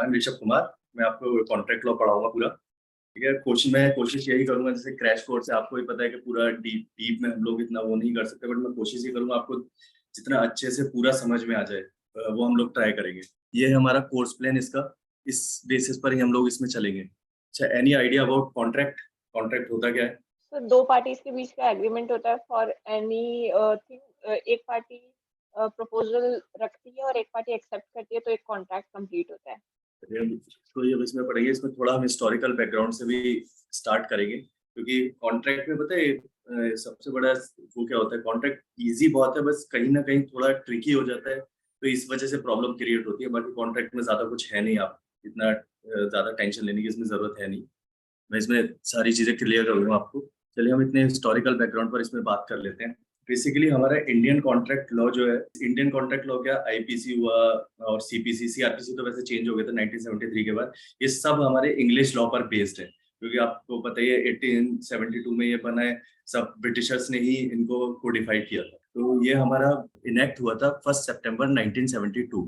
I'm Rishabh Kumar. मैं आपको contract law पढ़ाऊंगा पूरा। ठीक है, मैं कोशिश यही करूंगा, जैसे क्रैश कोर्स है, आपको भी पता है कि पूरा डीप डीप में हम लोग इतना वो नहीं कर सकते, बट मैं कोशिश ये करूंगा आपको जितना अच्छे से पूरा समझ में आ जाए, वो हम लोग ट्राई करेंगे। ये है हमारा कोर्स प्लान, इसका इस बेसिस पर ही हम लोग इसमें चलेंगे। अच्छा, any idea about contract? Contract होता क्या है? तो दो पार्टीज के बीच का एग्रीमेंट होता है फॉर एनी थिंग। एक पार्टी प्रपोजल रखती है और एक पार्टी एक्सेप्ट करती है, तो एक कॉन्ट्रैक्ट कंप्लीट होता है। तो ये इसमें पढ़ेंगे, इसमें थोड़ा हम हिस्टोरिकल बैकग्राउंड से भी स्टार्ट करेंगे, क्योंकि कॉन्ट्रैक्ट में पता है सबसे बड़ा वो क्या होता है, कॉन्ट्रैक्ट इजी बहुत है, बस कहीं ना कहीं थोड़ा ट्रिकी हो जाता है, तो इस वजह से प्रॉब्लम क्रिएट होती है। बाकी कॉन्ट्रैक्ट में ज्यादा कुछ है नहीं, आप इतना ज्यादा टेंशन लेने की इसमें जरूरत है नहीं। मैं इसमें सारी चीजें क्लियर करूंगा आपको। चलिए हम इतने हिस्टोरिकल बैकग्राउंड पर इसमें बात कर लेते हैं। बेसिकली हमारा इंडियन कॉन्ट्रैक्ट लॉ जो है, इंडियन कॉन्ट्रैक्ट लॉ क्या, आईपीसी हुआ और सीपीसी, सीआरपीसी तो वैसे चेंज हो गया था 1973 के बाद। ये सब हमारे इंग्लिश लॉ पर बेस्ड है, क्योंकि आपको पता ही है 1872 में ये बना है, सब ब्रिटिशर्स ने ही इनको कोडिफाइड किया था। तो ये हमारा इनेक्ट हुआ था 1 सितंबर 1972।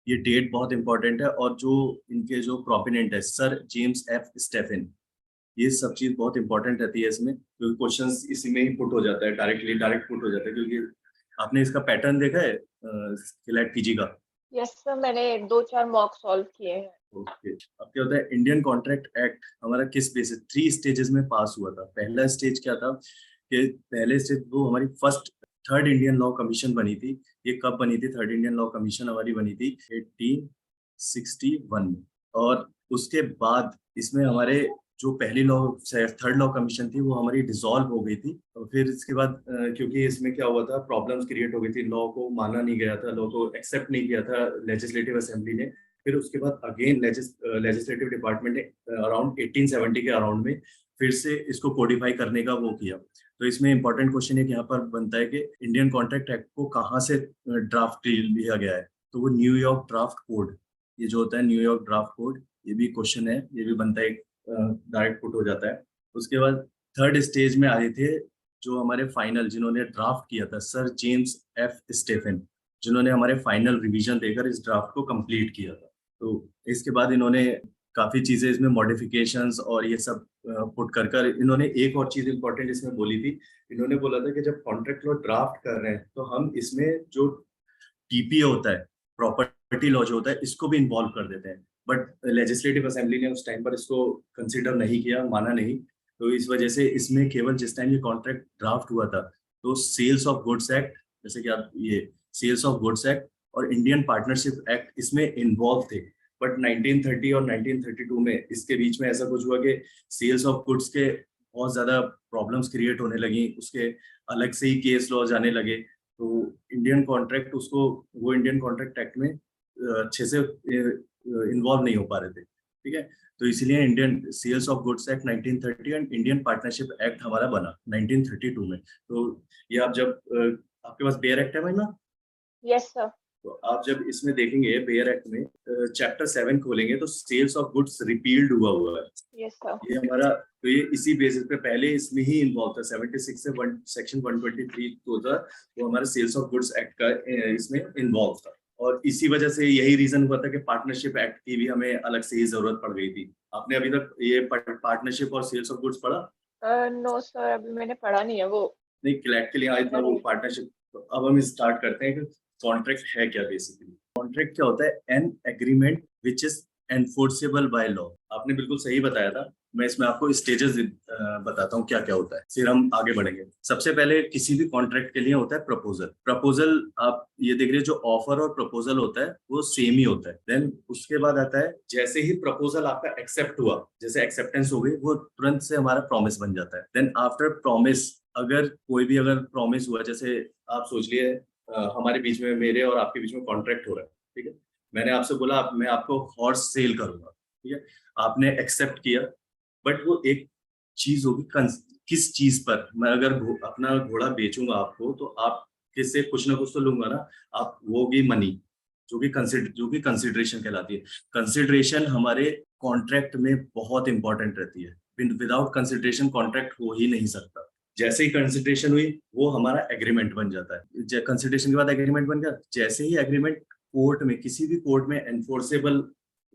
ये डेट बहुत इंपॉर्टेंट है, और जो इनके जो प्रोपिनेंट है सर जेम्स एफ स्टेफन, ये सब चीज बहुत इंपॉर्टेंट रहती है इसमें, क्योंकि क्वेश्चंस इसी में ही पुट हो जाता है, डायरेक्ट पुट हो जाता है। क्योंकि आपने इसका पैटर्न देखा है सिलेक्ट पीजी का? यस सर, मैंने दो चार मॉक सॉल्व किए हैं। ओके, अब क्या होता है, इंडियन कॉन्ट्रैक्ट एक्ट हमारा किस बेसिस 3 स्टेजेस में पास हुआ था। पहला स्टेज क्या था कि पहले स्टेज वो हमारी first third Indian law commission बनी थी। ये कब बनी थी? थर्ड इंडियन लॉ कमीशन हमारी बनी थी 1861 में। और उसके बाद इसमें हमारे जो पहली लॉ थर्ड लॉ कमीशन थी वो हमारी डिसॉल्व हो गई थी। और फिर इसके बाद क्योंकि इसमें क्या हुआ था, प्रॉब्लम्स क्रिएट हो गई थी, लॉ को माना नहीं गया था, लॉ को एक्सेप्ट नहीं किया था लेजिस्लेटिव असेंबली ने। फिर उसके बाद अगेन लेजिस्लेटिव डिपार्टमेंट ने अराउंड 1870 के अराउंड में फिर से इसको कोडिफाई करने का वो किया। तो इसमें इंपॉर्टेंट क्वेश्चन एक यहाँ पर बनता है कि इंडियन कॉन्ट्रैक्ट एक्ट को कहाँ से ड्राफ्ट लिया गया है। तो वो न्यूयॉर्क ड्राफ्ट कोड, ये जो होता है न्यूयॉर्क ड्राफ्ट कोड, ये भी क्वेश्चन है, ये भी बनता है, डायरेक्ट पुट हो जाता है। उसके बाद थर्ड स्टेज में आए थे जो हमारे फाइनल, जिन्होंने ड्राफ्ट किया था सर जेम्स एफ स्टेफन, जिन्होंने हमारे फाइनल रिवीजन देकर इस ड्राफ्ट को कंप्लीट किया था। तो इसके बाद इन्होंने काफी चीजें इसमें मॉडिफिकेशंस और ये सब पुट कर कर इन्होंने एक और चीज इंपॉर्टेंट इसमें बोली थी। इन्होंने बोला था कि जब कॉन्ट्रैक्ट लॉ ड्राफ्ट कर रहे हैं तो हम इसमें जो टीपीए होता है, प्रॉपर्टी लॉ जो होता है, इसको भी इन्वॉल्व कर देते हैं। बट लेजिस्लेटिव असेंबली ने उस टाइम पर इसको कंसिडर नहीं किया, माना नहीं। तो इस वजह से इसमें केवल जिस टाइम ये कॉन्ट्रैक्ट ड्राफ्ट हुआ था, तो सेल्स ऑफ गुड्स एक्ट, जैसे कि आप ये सेल्स ऑफ गुड्स एक्ट और इंडियन पार्टनरशिप एक्ट इसमें इन्वॉल्व थे। बट 1930 और 1932 में इसके बीच में ऐसा कुछ हुआ कि सेल्स ऑफ गुड्स के बहुत ज्यादा प्रॉब्लम्स क्रिएट होने लगी, उसके अलग से ही केस लॉ जाने लगे। तो इंडियन कॉन्ट्रैक्ट उसको वो इंडियन कॉन्ट्रैक्ट एक्ट में अच्छे से इन्वॉल्व नहीं हो पा रहे थे। ठीक है, तो इसीलिए Indian sales of goods act 1930 and Indian partnership act हमारा बना 1932 में। तो ये आप जब आपके पास बेयर एक्ट है भाई ना? Yes sir. तो आप जब इसमें देखेंगे बेयर एक्ट में चैप्टर 7 खोलेंगे तो सेल्स ऑफ गुड्स रिपील्ड हुआ है। Yes sir. ये हमारा, तो ये इसी बेसिस पे पहले इसमें ही इन्वॉल्व था। 76 से सेक्शन 123 तो था, वो हमारे सेल्स ऑफ गुड्स एक्ट का इसमें इन्वॉल्व था। और इसी वजह से यही रीजन हुआ था कि पार्टनरशिप एक्ट की भी हमें अलग से ही जरूरत पड़ गई थी। आपने अभी तक ये पार्टनरशिप और सेल्स ऑफ गुड्स पढ़ा? नो सर, अभी मैंने पढ़ा नहीं है वो। नहीं, क्लैट के लिए हाँ इतना वो पार्टनरशिप। तो अब हम स्टार्ट करते हैं कि कॉन्ट्रैक्ट है क्या। बेसिकली कॉन्ट्रैक्ट क्या होता है? An agreement which is enforceable by law. आपने बिल्कुल सही बताया था। मैं इसमें आपको स्टेजेस बताता हूँ क्या क्या होता है, फिर हम आगे बढ़ेंगे। सबसे पहले किसी भी कॉन्ट्रैक्ट के लिए होता है प्रपोजल। प्रपोजल आप ये देख रहे हैं, जो ऑफर और प्रपोजल होता है वो सेम ही होता है। देन उसके बाद आता है, जैसे ही प्रपोजल आपका एक्सेप्ट हुआ, जैसे एक्सेप्टेंस हो गई, वो तुरंत से हमारा प्रॉमिस बन जाता है। देन आफ्टर प्रॉमिस, अगर कोई भी अगर प्रॉमिस हुआ, जैसे आप सोच लिए हमारे बीच में, मेरे और आपके बीच में कॉन्ट्रैक्ट हो रहा है, ठीक है, मैंने आपसे बोला मैं आपको हॉर्स सेल करूंगा, ठीक है, आपने एक्सेप्ट किया। बट वो एक चीज होगी, किस चीज पर मैं अगर अपना घोड़ा बेचूंगा आपको, तो आप किससे कुछ ना कुछ तो लूंगा ना। आप वो होगी मनी, जो कि कंसिडरेशन कहलाती है। कंसिडरेशन हमारे कॉन्ट्रैक्ट में बहुत इंपॉर्टेंट रहती है। विदाउट कंसिडरेशन कॉन्ट्रैक्ट हो ही नहीं सकता। जैसे ही कंसिडरेशन हुई वो हमारा एग्रीमेंट बन जाता है। कंसिडरेशन के बाद एग्रीमेंट बन गया। जैसे ही एग्रीमेंट कोर्ट में, किसी भी कोर्ट में एनफोर्सेबल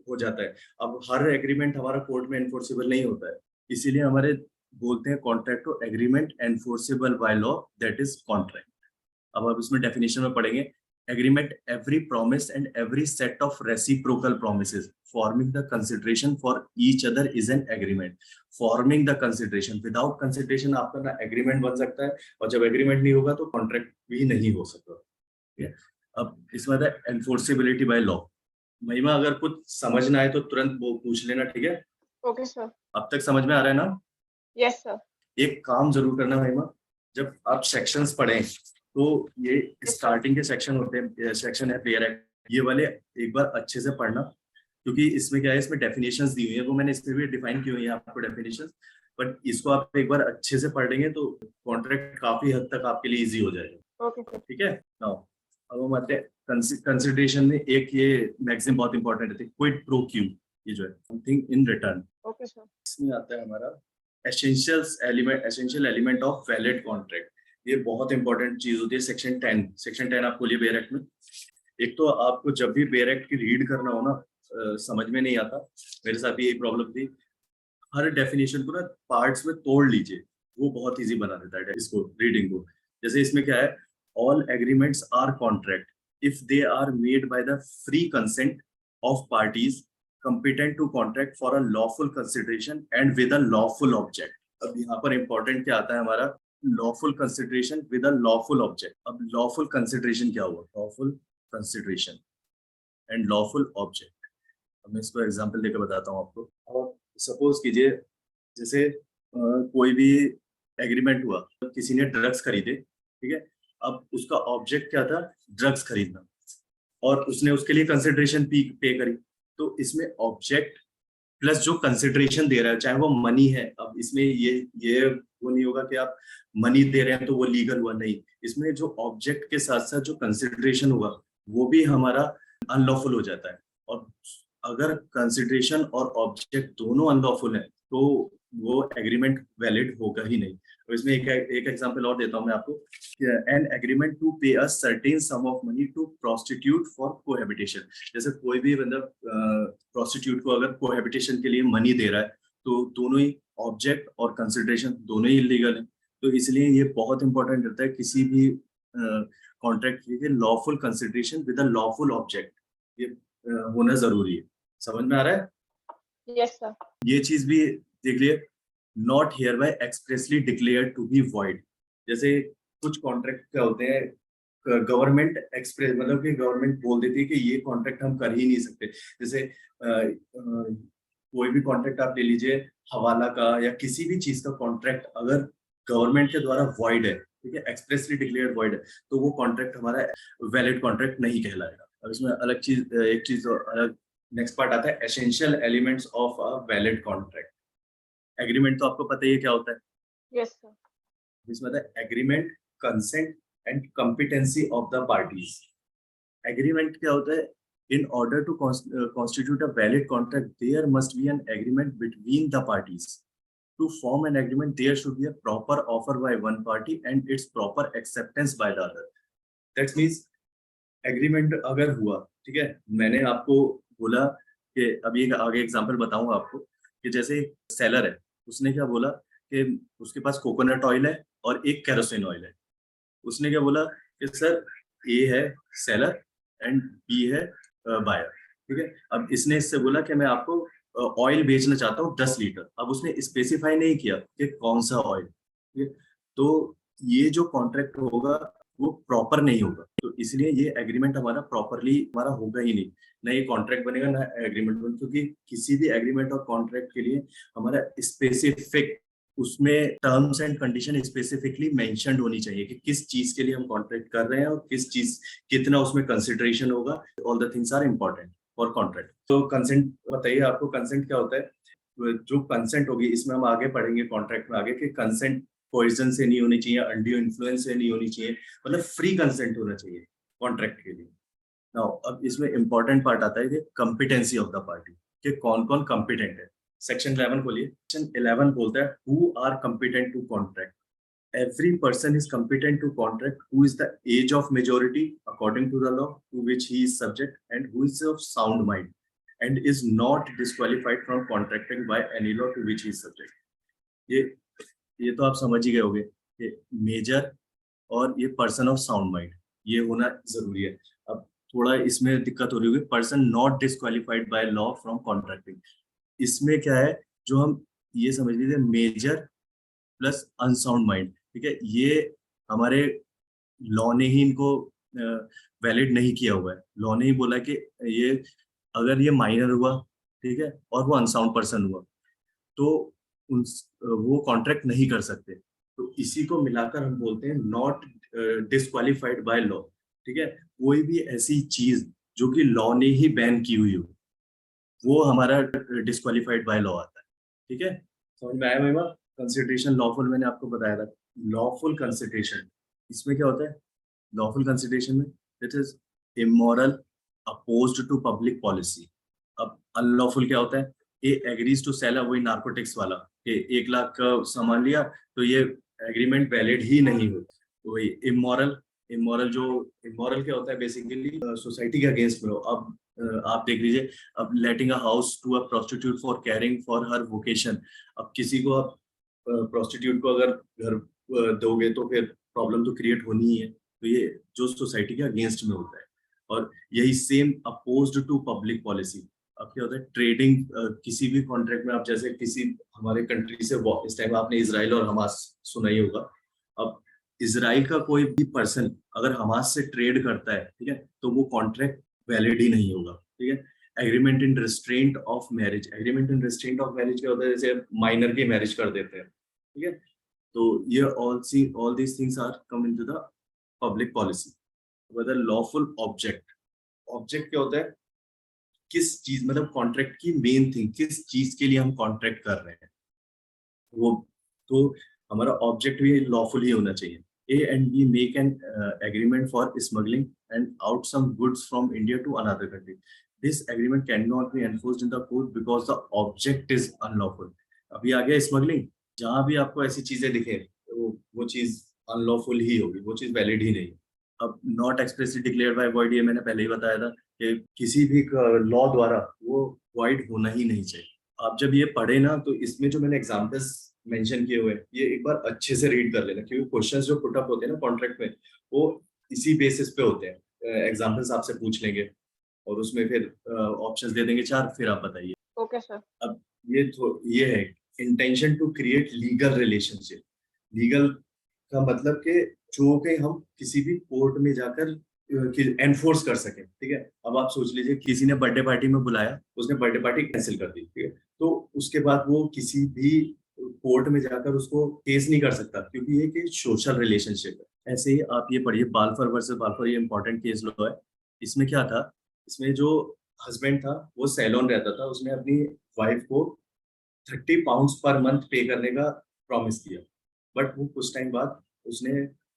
हो जाता है। अब हर एग्रीमेंट हमारा कोर्ट में एनफोर्सेबल नहीं होता है, इसीलिए हमारे बोलते हैं कॉन्ट्रैक्ट को agreement enforceable by law, that is contract. अब आप इसमें डेफिनेशन में पढ़ेंगे, agreement every promise and every set of reciprocal promises forming the consideration for each other is an agreement. Forming the consideration, without consideration आपका ना agreement बन सकता है, और जब एग्रीमेंट नहीं होगा तो कॉन्ट्रैक्ट भी नहीं हो सकता। ठीक है, अब इसमें आता है एनफोर्सेबिलिटी बाय लॉ। महिमा अगर कुछ समझना है तो तुरंत वो पूछ लेना, ठीक है? Okay sir. अब तक समझ में आ रहा है ना? Yes sir. एक काम जरूर करना महिमा, जब आप सेक्शंस पढ़ें तो ये स्टार्टिंग के सेक्शन होते हैं, सेक्शन है पेयर एक्ट, ये वाले एक बार अच्छे से पढ़ना, क्योंकि इसमें क्या है, इसमें डेफिनेशंस दी हुई है, वो मैंने इसमें भी डिफाइन की हुई है आपको डेफिनेशंस, बट इसको आप एक बार अच्छे से पढ़ लेंगे तो कॉन्ट्रैक्ट काफी हद तक आपके लिए इजी हो जाएगा। Okay sir. ठीक है, नाउ अब हम आते हैं कंसिडरेशन में। एक ये मैक्सिम बहुत इंपॉर्टेंट है, क्विड प्रो क्यू, ये जो है something in return. Okay sir. इसमें आता है हमारा essential element of valid contract. ये बहुत इंपॉर्टेंट चीज होती है। सेक्शन 10 आप खोलिए बेयर एक्ट में। एक तो आपको जब भी बेयर एक्ट की रीड करना हो ना, समझ में नहीं आता, मेरे साथ भी यही प्रॉब्लम थी, हर डेफिनेशन को ना पार्ट्स में तोड़ लीजिए, वो बहुत इजी बना देता है इसको, रीडिंग को। जैसे इसमें क्या है, all agreements are contract if they are made by the free consent of parties competent to contract for a lawful consideration and with a lawful object। अब यहाँ पर इंपॉर्टेंट क्या आता है हमारा, lawful consideration with a lawful object। अब lawful consideration क्या हुआ, lawful consideration and lawful object। अब मैं इसको एग्जांपल देकर बताता हूँ आपको। अब सपोज कीजिए, जैसे कोई भी एग्रीमेंट हुआ, किसी ने ड्रग्स खरीदे, ठीक है, अब उसका ऑब्जेक्ट क्या था, ड्रग्स खरीदना, और उसने उसके लिए कंसिडरेशन पे करी, तो इसमें ऑब्जेक्ट प्लस जो कंसिडरेशन दे रहा है, चाहे वो मनी है, अब इसमें ये वो नहीं होगा कि आप मनी दे रहे हैं तो वो लीगल हुआ, नहीं, इसमें जो ऑब्जेक्ट के साथ साथ जो कंसिडरेशन हुआ वो भी हमारा अनलॉफुल हो जाता है। और अगर कंसिडरेशन और ऑब्जेक्ट दोनों अनलॉफुल है तो वो एग्रीमेंट वैलिड होगा ही नहीं। तो इसमें एक एग्जांपल और देता हूं मैं आपको, N agreement to pay a certain sum of money to prostitute for cohabitation. जैसे कोई भी बंदा प्रोस्टिट्यूट को अगर कोहैबिटेशन के लिए मनी दे रहा है, तो दोनों ही ऑब्जेक्ट और कंसिडरेशन दोनों ही इलीगल है। तो इसलिए ये बहुत इंपॉर्टेंट रहता है किसी भी कॉन्ट्रैक्ट के लिए, lawful consideration with a lawful object, ये होना जरूरी है। समझ में आ रहा है? Yes sir. ये चीज भी देख लिए, not hereby expressly declare to be void. जैसे कुछ कॉन्ट्रैक्ट क्या होते हैं, गवर्नमेंट एक्सप्रेस, मतलब कि गवर्नमेंट बोल देती है कि ये कॉन्ट्रैक्ट हम कर ही नहीं सकते। जैसे कोई भी कॉन्ट्रैक्ट आप ले लीजिए, हवाला का या किसी भी चीज का कॉन्ट्रैक्ट, अगर गवर्नमेंट के द्वारा वॉइड है, ठीक है, एक्सप्रेसली डिक्लेयर्ड वॉइड है, तो वो कॉन्ट्रैक्ट हमारा वैलिड कॉन्ट्रैक्ट नहीं कहलाएगा। अब इसमें अलग चीज, एक चीज अलग, नेक्स्ट पार्ट आता है essential elements of a valid contract. Agreement तो आपको पता ही है क्या होता है। Yes sir. इसमें आता है agreement, consent and competency of the parties. Agreement क्या होता है, in order to constitute a valid contract there must be an agreement between the parties. To form an agreement there should be a proper offer by one party and its proper acceptance by the other। That means agreement अगर हुआ, ठीक है, मैंने आपको बोला कि अभी एक आगे एग्जांपल बताऊंगा आपको, कि जैसे सेलर है, उसने क्या बोला कि उसके पास कोकोनट ऑयल है और एक केरोसिन ऑयल है। उसने क्या बोला कि सर ए है सेलर एंड बी है बायर, ठीक है। अब इसने इससे बोला कि मैं आपको ऑयल बेचना चाहता हूँ 10 लीटर। अब उसने स्पेसिफाई नहीं किया कि कौन सा ऑयल, ठीक है, तो ये जो कॉन्ट्रैक्ट होगा वो प्रॉपर नहीं होगा। तो इसलिए ये एग्रीमेंट हमारा प्रॉपरली हमारा होगा ही नहीं, ना ये कॉन्ट्रैक्ट बनेगा ना एग्रीमेंट बनेगा, क्योंकि किसी भी एग्रीमेंट और कॉन्ट्रैक्ट के लिए हमारा स्पेसिफिक उसमें terms and condition specifically mentioned होनी चाहिए कि किस चीज के लिए हम कॉन्ट्रैक्ट कर रहे हैं और किस चीज कितना उसमें कंसिडरेशन होगा। All the things are important for contract. तो कंसेंट बताइए आपको, कंसेंट क्या होता है। जो कंसेंट होगी, इसमें हम आगे पढ़ेंगे कॉन्ट्रैक्ट में आगे, कि कंसेंट पॉइजन से नहीं होनी चाहिए, अनड्यू इन्फ्लुएंस से नहीं होनी चाहिए, मतलब फ्री कंसेंट होना चाहिए कॉन्ट्रैक्ट के लिए। नाउ अब इसमें इंपॉर्टेंट पार्ट आता है कि कॉम्पिटेंसी ऑफ द पार्टी, कि कौन कौन कॉम्पिटेंट है। सेक्शन 11 खोलिए। सेक्शन 11 बोलता है who are competent to contract. Every person is competent to contract who is the age of majority according to the law to which he is subject and who is of sound mind and is not disqualified from contracting by any law to which he is subject. ये तो आप समझ ही गए होंगे कि major और ये person of sound mind ये होना जरूरी है। अब थोड़ा इसमें दिक्कत हो रही होगी, person not disqualified by law from contracting. इसमें क्या है, जो हम ये समझ लीजिए मेजर प्लस अनसाउंड माइंड, ठीक है, ये हमारे लॉ ने ही इनको वैलिड नहीं किया हुआ है। लॉ ने ही बोला कि ये अगर ये माइनर हुआ, ठीक है, और वो अनसाउंड पर्सन हुआ तो उन वो कॉन्ट्रैक्ट नहीं कर सकते। तो इसी को मिलाकर हम बोलते हैं नॉट डिस्क्वालिफाइड बाय लॉ, ठीक है। कोई भी ऐसी चीज जो कि लॉ ने ही बैन की हुई हो वो हमारा डिस्क्वालिफाइड बाय लॉ आता है, ठीक है। समझ में आया महिमा? कंसिडरेशन लॉफुल मैंने आपको बताया था। लॉफुल कंसिडरेशन इसमें क्या होता है? लॉफुल कंसिडरेशन में it is immoral opposed to public policy. अब अनलॉफुल क्या होता है? ये एग्रीज टू सेल, वही नार्कोटिक्स वाला कि 1 लाख का सामान लिया तो ये एग्रीमेंट वैलिड ही नहीं हो। तो वही इमोरल, इमोरल क्या होता है? बेसिकली सोसाइटी के अगेंस्ट में हो। अब आप देख लीजिए, अब letting a house to a prostitute for carrying for her vocation. अब किसी को आप प्रोस्टिट्यूट को अगर घर दोगे तो फिर प्रॉब्लम तो क्रिएट होनी ही है। तो ये जो सोसाइटी के अगेंस्ट में होता है। और यही same opposed to public policy. अब क्या होता है? ट्रेडिंग, किसी भी कॉन्ट्रैक्ट में आप जैसे किसी हमारे कंट्री से इस टाइम आपने इजराइल और हमास सुना ही होगा। अब इजराइल का कोई भी पर्सन अगर हमास से ट्रेड करता है, ठीक है, तो वो कॉन्ट्रैक्ट वैलिड ही नहीं होगा, ठीक है। Agreement in restraint of marriage, agreement in restraint of marriage क्या होता है? जैसे माइनर की मैरिज कर देते हैं, ठीक है। तो ये all these things are come into the public policy. Whether lawful object, object क्या होता है? किस चीज, मतलब कॉन्ट्रैक्ट की मेन थिंग, किस चीज के लिए हम कॉन्ट्रैक्ट कर रहे हैं वो, तो हमारा ऑब्जेक्ट भी लॉफुल ही होना चाहिए। A and B make an agreement for smuggling and out some goods from India to another country. This agreement cannot be enforced in the court because the object is unlawful. अभी आ गया smuggling. जहां भी आपको ऐसी चीजें दिखे वो चीज अनलॉफुल ही होगी, वो चीज वैलिड ही नहीं। अब not expressly declared by void, ये मैंने पहले ही बताया था कि किसी भी लॉ द्वारा वो वॉइड होना ही नहीं चाहिए। आप जब ये पढ़े ना तो इसमें जो मैंने एग्जाम्पल्स मेंशन किए हुए हैं ये एक बार अच्छे से रीड कर लेना, क्योंकि क्वेश्चंस जो पुट अप होते हैं ना कॉन्ट्रैक्ट में वो इसी बेसिस पे होते हैं। एग्जाम्पल्स आपसे पूछ लेंगे और उसमें फिर ऑप्शंस दे देंगे 4, फिर आप बताइए। Okay sir. अब ये है intention to create legal relationship. Legal का मतलब कि जो कि हम किसी भी कोर्ट में जाकर एनफोर्स कर सके, ठीक है। अब आप सोच लीजिए किसी ने बर्थडे पार्टी में बुलाया, उसने बर्थडे पार्टी कैंसिल कर दी, ठीक है, तो उसके बाद वो किसी भी कोर्ट में जाकर उसको केस नहीं कर सकता, क्योंकि ये कि सोशल रिलेशनशिप है। ऐसे ही आप ये पढ़िए बालफर वर्सेस बालफर, ये इंपॉर्टेंट केस लॉ है। इसमें क्या था? इसमें जो हस्बैंड था वो सैलोन रहता था, उसने अपनी वाइफ को 30 पाउंड्स पर मंथ पे करने का प्रॉमिस किया, बट वो कुछ टाइम बाद उसने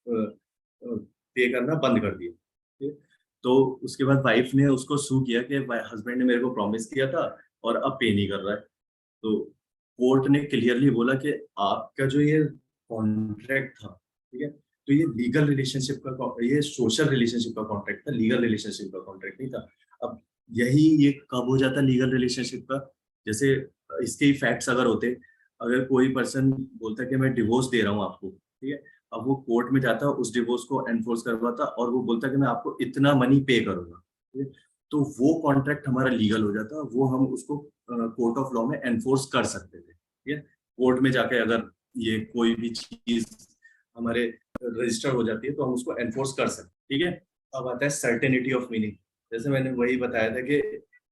पे करना बंद कर दिया, ठीक है? तो उसके बाद वाइफ ने उसको सू किया कि हस्बैंड ने मेरे को प्रॉमिस किया था और अब पे नहीं कर रहा है। तो कोर्ट ने क्लियरली बोला कि आपका जो ये कॉन्ट्रैक्ट था, ठीक है, तो ये लीगल रिलेशनशिप का, ये सोशल रिलेशनशिप का कॉन्ट्रैक्ट था, लीगल रिलेशनशिप का कॉन्ट्रैक्ट नहीं था। अब यही ये कब हो जाता लीगल रिलेशनशिप का? जैसे इसके फैक्ट्स अगर होते, अगर कोई पर्सन बोलता कि मैं डिवोर्स दे रहा हूँ आपको, ठीक है, अब वो कोर्ट में जाता उस डिवोर्स को एनफोर्स करवाता और वो बोलता कि मैं आपको इतना मनी पे करूंगा, ठीक है, तो वो कॉन्ट्रैक्ट हमारा लीगल हो जाता, वो हम उसको कोर्ट ऑफ लॉ में एनफोर्स कर सकते थे, ठीक है। कोर्ट में जाके अगर ये कोई भी चीज हमारे रजिस्टर हो जाती है तो हम उसको एनफोर्स कर सकते, ठीक है। अब आता है सर्टेनिटी ऑफ मीनिंग। जैसे मैंने वही बताया था कि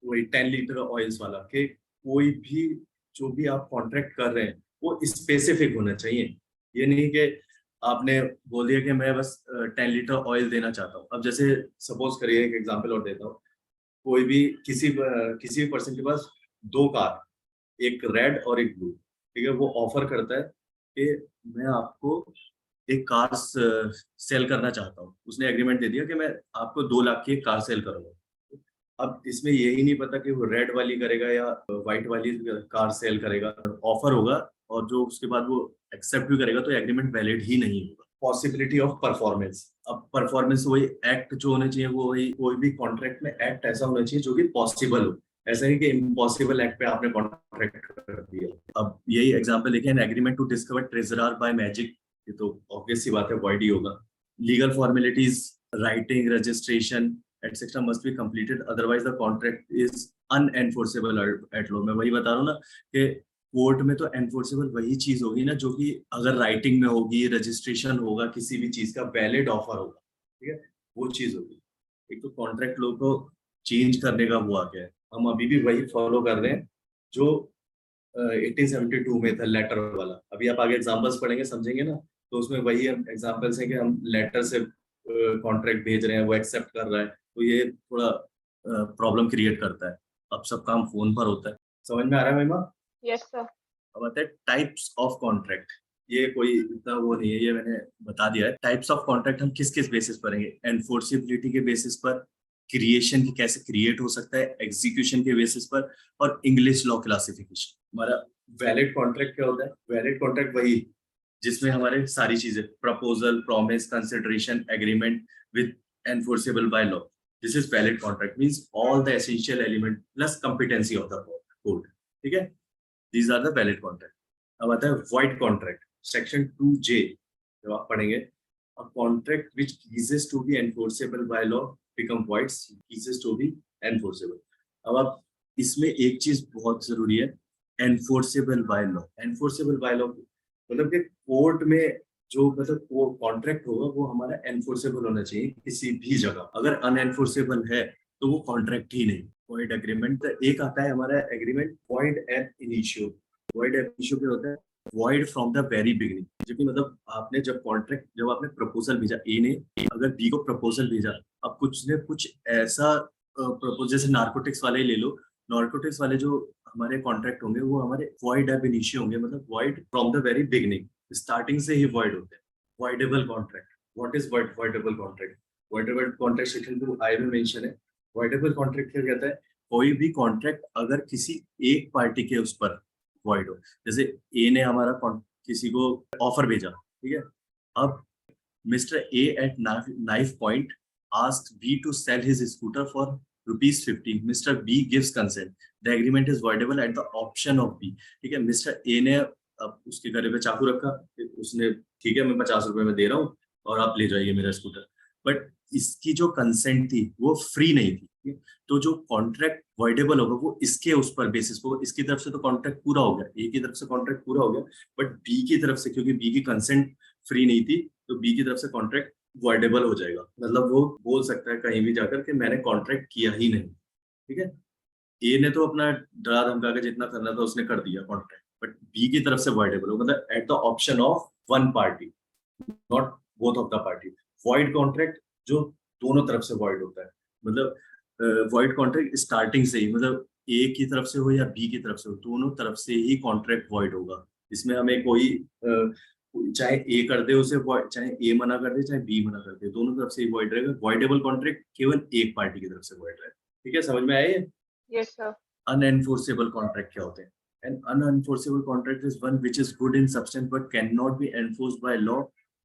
वही 10 लीटर ऑयल्स वाला, कि कोई भी जो भी आप कॉन्ट्रैक्ट कर रहे हैं वो स्पेसिफिक होना चाहिए। ये नहीं कि आपने बोल दिया कि मैं बस 10 लीटर ऑयल देना चाहता हूँ। अब जैसे सपोज करिए, एक एग्जांपल और देता हूँ, कोई भी किसी भी पर्सन के पास 2 कार, एक रेड और एक ब्लू, ठीक है, वो ऑफर करता है कि मैं आपको एक कार सेल करना चाहता हूँ। उसने एग्रीमेंट दे दिया कि मैं आपको 2 लाख की एक कार सेल करूंगा। अब इसमें यही नहीं पता कि वो रेड वाली करेगा या व्हाइट वाली कार सेल करेगा। ऑफर होगा और जो उसके बाद वो एक्सेप्ट भी करेगा तो एग्रीमेंट वैलिड ही नहीं होगा। पॉसिबिलिटी ऑफ परफॉर्मेंस, अब परफॉर्मेंस वही एक्ट जो होना चाहिए, वो वही कोई भी कॉन्ट्रैक्ट में एक्ट ऐसा होना चाहिए जो कि पॉसिबल हो, ऐसा नहीं कि इम्पॉसिबल एक्ट पे आपने कॉन्ट्रैक्ट कर दिया। अब यही एग्जांपल देखें, an agreement to discover treasurer by magic, ये तो ऑब्वियस सी बात है, वॉइड ही होगा। Legal formalities, writing, registration etcetera must be completed, otherwise the contract is unenforceable at law. मैं वही बता रहा हूँ ना कि कोर्ट में तो एनफोर्सेबल वही चीज होगी ना जो कि अगर राइटिंग में होगी, रजिस्ट्रेशन होगा, किसी भी चीज का वैलिड ऑफर होगा, ठीक है, वो चीज होगी। एक तो कॉन्ट्रैक्ट लॉ को चेंज करने का वो आ गया है, हम अभी भी वही फॉलो कर रहे हैं जो 1872 में था, लेटर वाला। अभी आप आगे एग्जांपल्स पढ़ेंगे, समझेंगे ना, तो उसमें वही एग्जांपल्स हैं कि हम लेटर से कॉन्ट्रैक्ट भेज रहे हैं, वो एक्सेप्ट कर रहा है, तो ये थोड़ा प्रॉब्लम क्रिएट करता है। अब सब काम फोन पर होता है। समझ में आ रहा है महिमा? Yes sir. अब आता है टाइप्स ऑफ कॉन्ट्रैक्ट। ये कोई इतना वो नहीं है, ये मैंने बता दिया है। टाइप्स ऑफ कॉन्ट्रैक्ट हम किस किस बेसिस पर करेंगे? एनफोर्सिबिलिटी के बेसिस पर, क्रिएशन की कैसे क्रिएट हो सकता है, एग्जीक्यूशन के बेसिस पर, और इंग्लिश लॉ क्लासिफिकेशन। हमारा वैलिड कॉन्ट्रैक्ट क्या होता है? वैलिड कॉन्ट्रैक्ट वही जिसमें हमारे सारी चीजें, proposal, promise, consideration, agreement with enforceable by law, this is valid contract, means all the essential element plus competency of the code, ठीक है, these are the valid contract. अब आता है void कॉन्ट्रैक्ट, सेक्शन 2J जब आप पढ़ेंगे, a contract which ceases to be enforceable by law become void, ceases to be enforceable। अब आप इसमें एक चीज बहुत जरूरी है, enforceable by law। enforceable by law मतलब कि कोर्ट में जो मतलब वो कॉन्ट्रैक्ट होगा वो हमारा एनफोर्सेबल होना चाहिए किसी भी जगह। अगर अनएनफोर्सेबल है तो वो कॉन्ट्रैक्ट ही नहीं। void एग्रीमेंट एक आता है हमारा agreement void ab initio। void ab initio क्या होता है? void from the very beginning, जो कि मतलब आपने जब कॉन्ट्रैक्ट, जब आपने प्रपोजल भेजा, ए ने अगर बी को प्रपोजल भेजा, अब कुछ ने कुछ ऐसा प्रपोज, जैसे नार्कोटिक्स वाले ही ले लो, नार्कोटिक्स वाले जो हमारे कॉन्ट्रैक्ट होंगे वो हमारे void ab initio होंगे, मतलब void from the very beginning, starting से ही void होते हैं। voidable contract, what is voidable contract? voidable contract section 2I में मेंशन है। voidable कॉन्ट्रैक्ट क्या कहता है? कोई भी कॉन्ट्रैक्ट अगर किसी एक पार्टी के उस पर void हो, जैसे ए ने हमारा किसी को ऑफर भेजा, ठीक है, अब mister A at knife point asked B to sell his scooter for ₹50। Mister B gives consent, the agreement is voidable at the option of B. ठीक है, मिस्टर ए ने अब उसके गले पे चाकू रखा, उसने ठीक है मैं ₹50 में दे रहा हूँ और आप ले जाइए मेरा स्कूटर, बट इसकी जो कंसेंट थी वो फ्री नहीं थी, ठीक है? तो जो कॉन्ट्रैक्ट voidable होगा वो इसके उस पर बेसिस पर, इसकी तरफ से तो कॉन्ट्रैक्ट पूरा हो गया, ए की तरफ से कॉन्ट्रैक्ट पूरा हो गया, बट बी की तरफ से क्योंकि बी की कंसेंट फ्री नहीं थी, तो बी की तरफ से कॉन्ट्रैक्ट voidable हो जाएगा। मतलब वो बोल सकता है कहीं भी जाकर कि मैंने कॉन्ट्रैक्ट किया ही नहीं, ठीक है। ए ने तो अपना डरा धमका के जितना करना था उसने कर दिया कॉन्ट्रैक्ट, बट बी की तरफ से voidable हो, मतलब eight the option of one party, not both of the party. void contract जो दोनों तरफ से void होता है, मतलब void कॉन्ट्रैक्ट स्टार्टिंग से ही, मतलब ए की तरफ से हो या बी की तरफ से हो, दोनों तरफ से ही कॉन्ट्रैक्ट void होगा। इसमें हमें कोई चाहे ए कर दे उसे void, चाहे ए मना कर दे, चाहे बी मना कर दे, दोनों तरफ से ही void रहेगा। voidable कॉन्ट्रैक्ट केवल एक पार्टी की तरफ से void रहेगा। ठीक है, समझ में आया ये? Yes sir. अनएनफोर्सेबल कॉन्ट्रैक्ट क्या होते हैं? An unenforceable contract is one which is good in substance but cannot be enforced by law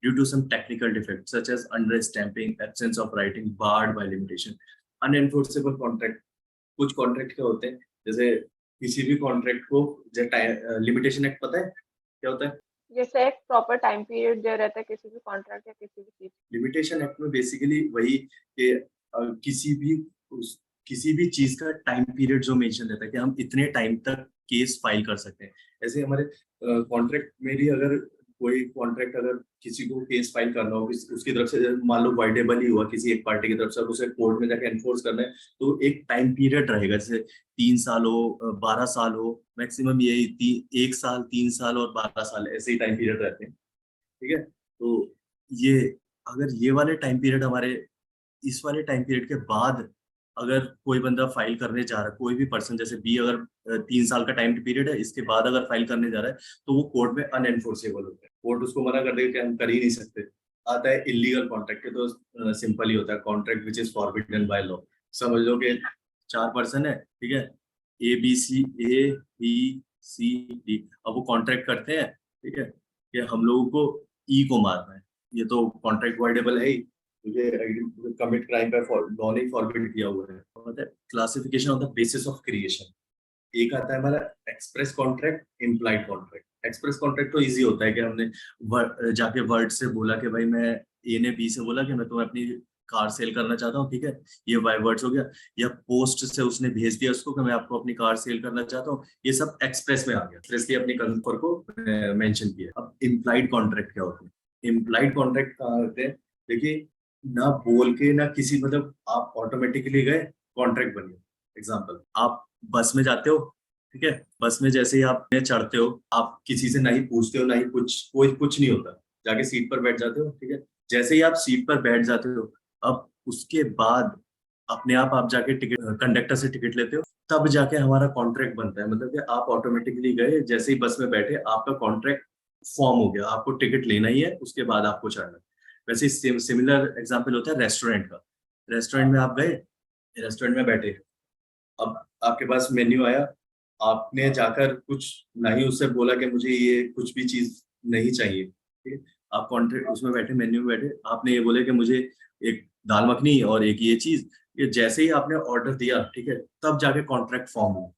due to some technical defects such as understamping, absence of writing, barred by limitation। Unenforceable contract, कुछ contract क्या होते हैं, जैसे किसी भी contract को limitation act पता है क्या होता है? जैसे एक प्रॉपर टाइम पीरियड जो रहता है किसी भी कॉन्ट्रैक्ट या किसी भी चीज। लिमिटेशन एक्ट में बेसिकली वही कि किसी भी चीज का टाइम पीरियड जो मेंशन रहता है कि हम इतने टाइम तक केस फाइल कर सकते हैं। ऐसे हमारे कॉन्ट्रैक्ट में भी अगर कोई कॉन्ट्रैक्ट अगर किसी को केस फाइल करना हो, उसकी तरफ से मान लो voidable ही हुआ किसी एक पार्टी की तरफ से, अब उसे कोर्ट में जाकर एनफोर्स करना है, तो एक टाइम पीरियड रहेगा, जैसे 3 साल हो, 12 साल हो, मैक्सिमम यही 1 साल, 3 साल और 12 साल, ऐसे ही टाइम पीरियड रहते हैं। ठीक है, तो ये अगर ये वाले टाइम पीरियड हमारे, इस वाले टाइम पीरियड के बाद अगर कोई बंदा फाइल करने जा रहा है, कोई भी पर्सन, जैसे बी अगर 3 साल का टाइम पीरियड है, इसके बाद अगर फाइल करने जा रहा है, तो वो कोर्ट में अनएनफोर्सेबल होता है। कोर्ट उसको मना कर देगा कि हम कर ही नहीं सकते। आता है इलीगल कॉन्ट्रैक्ट, तो सिंपल ही होता है, contract which is forbidden by law. समझ लो कि 4 पर्सन है, ठीक है, ABCD, अब वो कॉन्ट्रैक्ट करते हैं, ठीक है, कि हम लोगों को ई को मारना है, ये तो कॉन्ट्रैक्ट voidable है ही। क्योंकि कमिट क्राइम का लॉ ने फॉरबिड किया हुआ है। मतलब classification on the basis of creation. एक आता है हमारा express contract, implied contract. Express contract तो इजी होता है कि हमने जाके वर्ड से बोला कि भाई मैं ए ने बी से बोला कि मैं तुम्हें अपनी कार सेल करना चाहता हूँ, ठीक है, ये वाई वर्ड्स हो गया। या पोस्ट से उसने भेज दिया उसको कि मैं आपको अपनी कार सेल करना चाहता हूँ, ये सब एक्सप्रेस में आ गया, एक्सप्रेसली अपनी कंफर्म को मेंशन किया। अब इम्प्लाइड कॉन्ट्रैक्ट क्या होते हैं? इम्प्लाइड कॉन्ट्रैक्ट कहाँ होते हैं? देखिए, ना बोल के ना किसी, मतलब आप ऑटोमेटिकली गए, कॉन्ट्रैक्ट बन गया। एग्जाम्पल, आप बस में जाते हो, ठीक है, बस में जैसे ही आप में चढ़ते हो, आप किसी से नहीं पूछते हो, नहीं कुछ, कोई कुछ नहीं होता, जाके सीट पर बैठ जाते हो, ठीक है। जैसे ही आप सीट पर बैठ जाते हो, अब उसके बाद अपने आप जाके टिकट, कंडक्टर से टिकट लेते हो, तब जाके हमारा कॉन्ट्रैक्ट बनता है। मतलब कि आप ऑटोमेटिकली गए, जैसे ही बस में बैठे, आपका कॉन्ट्रैक्ट फॉर्म हो गया, आपको टिकट लेना ही है, उसके बाद आपको चढ़ना है। वैसे सिमिलर एग्जाम्पल होता है रेस्टोरेंट का। रेस्टोरेंट में आप गए, रेस्टोरेंट में बैठे, अब आपके पास मेन्यू आया, आपने जाकर कुछ नहीं उससे बोला कि मुझे ये कुछ भी चीज नहीं चाहिए, ठीक है। आप कॉन्ट्रैक्ट उसमें बैठे, मेन्यू में बैठे, आपने ये बोले कि मुझे एक दाल मखनी और एक ये चीज, ये जैसे ही आपने ऑर्डर दिया, ठीक है, तब जाके कॉन्ट्रैक्ट फॉर्म हुआ।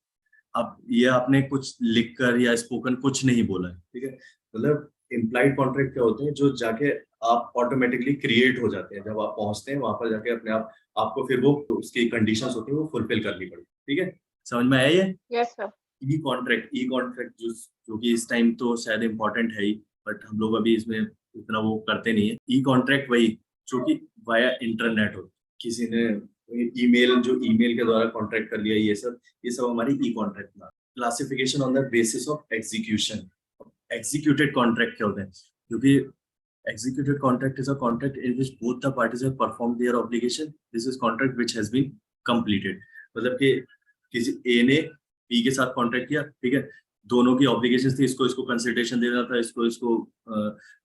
अब ये आपने कुछ लिख कर या स्पोकन कुछ नहीं बोला है, ठीक है। मतलब इम्प्लाइड कॉन्ट्रैक्ट क्या होते हैं, जो जाके आप ऑटोमेटिकली क्रिएट हो जाते हैं, जब आप पहुंचते हैं वहां पर जाके अपने आप, आपको फिर वो उसकी कंडीशंस होती है वो फुलफिल करनी पड़ती है, ठीक है। समझ में आया ये? Yes sir. ई कॉन्ट्रैक्ट जो कि इस टाइम तो शायद इम्पोर्टेंट है ही, बट हम लोग अभी इसमें इतना वो करते नहीं है। ई कॉन्ट्रैक्ट वही जो कि वाया इंटरनेट हो, किसी ने ईमेल के द्वारा कॉन्ट्रैक्ट कर लिया, ये सब हमारी ई कॉन्ट्रैक्ट ना। Classification on the basis of execution. Executed contract क्या होते हैं? क्योंकि executed contract is a contract in which both the parties have performed their obligation. This is contract which has been completed. मतलब कि किसी ए ने बी के साथ कॉन्ट्रैक्ट किया, ठीक है, दोनों की ऑब्लिगेशन थी, इसको इसको कंसिडरेशन देना था, इसको इसको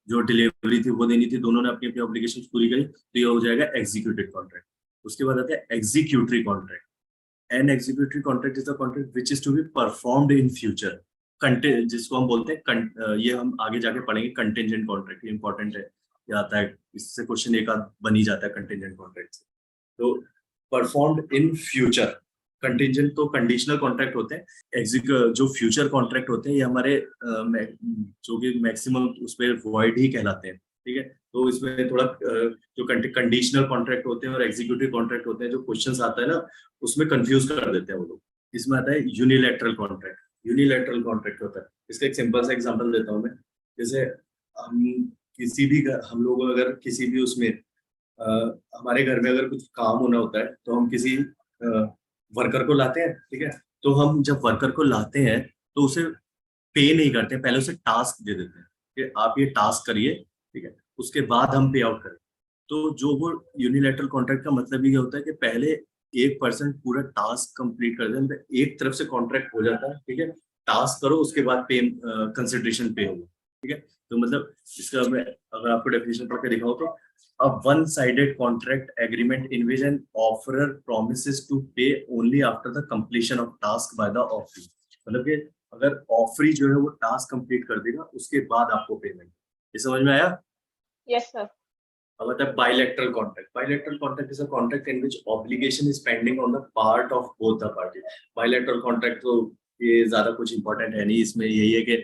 जो डिलीवरी थी वो देनी थी, दोनों ने अपनी अपनी ऑब्लिगेशन पूरी करी, तो ये हो जाएगा एग्जीक्यूटेड कॉन्ट्रैक्ट। उसके बाद आता है executory contract. An executory contract is the contract which is to be performed in future. जिसको हम बोलते हैं ये हम आगे जाके पढ़ेंगे, कंटेंजेंट कॉन्ट्रैक्ट, इंपॉर्टेंट है, ये आता है, इससे क्वेश्चन एक आध बन ही जाता है कंटेंजेंट कॉन्ट्रैक्ट से। तो परफॉर्म्ड इन फ्यूचर, कंटेंजेंट तो कंडीशनल कॉन्ट्रैक्ट होते हैं। जो फ्यूचर कॉन्ट्रैक्ट होते हैं ये हमारे जो कि मैक्सिमम उस पर वॉइड ही कहलाते हैं, ठीक है। तो इसमें थोड़ा जो कंडीशनल कॉन्ट्रैक्ट होते हैं और एग्जीक्यूटिव कॉन्ट्रैक्ट होते हैं, जो क्वेश्चंस आता है ना, उसमें कंफ्यूज कर देते हैं वो लोग। इसमें आता है यूनिलैटरल कॉन्ट्रैक्ट। यूनिलैटरल कॉन्ट्रैक्ट होता है, इसका एक सिंपल सा एग्जांपल देता हूँ मैं। जैसे हम हम लोग अगर किसी भी उसमें हमारे घर में अगर कुछ काम होना होता है, तो हम किसी वर्कर को लाते हैं, ठीक है। तो हम जब वर्कर को लाते हैं, तो उसे पे नहीं करते, पहले उसे टास्क दे देते हैं कि आप ये टास्क करिए, ठीक है, उसके बाद हम पे आउट करें। तो जो वो यूनिलैटरल कॉन्ट्रैक्ट का मतलब ये होता है कि पहले एक पर्सन पूरा टास्क कंप्लीट कर दे, मतलब एक तरफ से कॉन्ट्रैक्ट हो जाता है, ठीक है, टास्क करो, उसके बाद पे कंसिडरेशन पे होगा, ठीक है। तो मतलब इसका मैं अगर आपको डेफिनेशन पढ़ के दिखाऊं तो, a one-sided contract agreement in which an offerer promises to pay only after the completion of task by the offeree। मतलब कि अगर ऑफरी जो है वो टास्क कंप्लीट कर देगा, उसके बाद आपको पेमेंट। ये समझ में आया? Yes sir. अब आता है bilateral contract. Bilateral contract is a contract in which obligation is pending on the part of both the party. Bilateral contract तो ये ज्यादा कुछ इंपॉर्टेंट है नहीं, इसमें यही है कि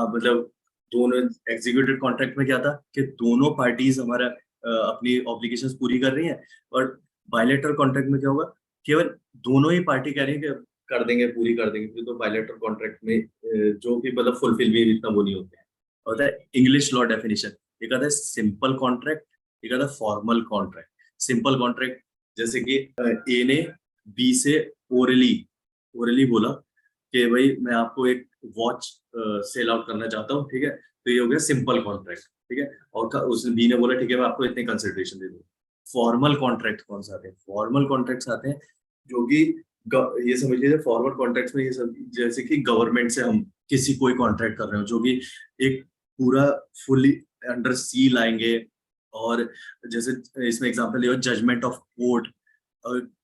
मतलब दोनों, एग्जीक्यूटिव कॉन्ट्रैक्ट में क्या था कि दोनों पार्टीज हमारा अपनी ऑब्लिगेशंस पूरी कर रही हैं, और बायलैटरल कॉन्ट्रैक्ट में क्या होगा, केवल दोनों ही पार्टी कह रही है कि कर देंगे, पूरी कर देंगे। तो बायलैटरल कॉन्ट्रैक्ट में जो कि मतलब फुलफिल भी इतना वो नहीं होते हैं। होता है इंग्लिश लॉ डेफिनेशन। एक आता है सिंपल कॉन्ट्रैक्ट, एक आता है फॉर्मल कॉन्ट्रैक्ट। सिंपल कॉन्ट्रैक्ट जैसे कि ए ने बी से ओरली ओरली बोला कि भाई मैं आपको एक वॉच सेल आउट करना चाहता हूँ, ठीक है, तो ये हो गया सिंपल कॉन्ट्रैक्ट, ठीक है। और उस बी ने बोला ठीक है मैं आपको इतने कंसिडरेशन दे दूँ। फॉर्मल कॉन्ट्रैक्ट कौन से आते हैं? फॉर्मल कॉन्ट्रैक्ट्स आते हैं जो कि ये समझ लीजिए, फॉर्मल कॉन्ट्रैक्ट्स में ये सब, जैसे कि गवर्नमेंट से हम किसी कोई कॉन्ट्रैक्ट कर रहे हो, जो कि एक पूरा फुली अंडर सील आएंगे, और जैसे इसमें एग्जांपल ये जजमेंट ऑफ कोर्ट।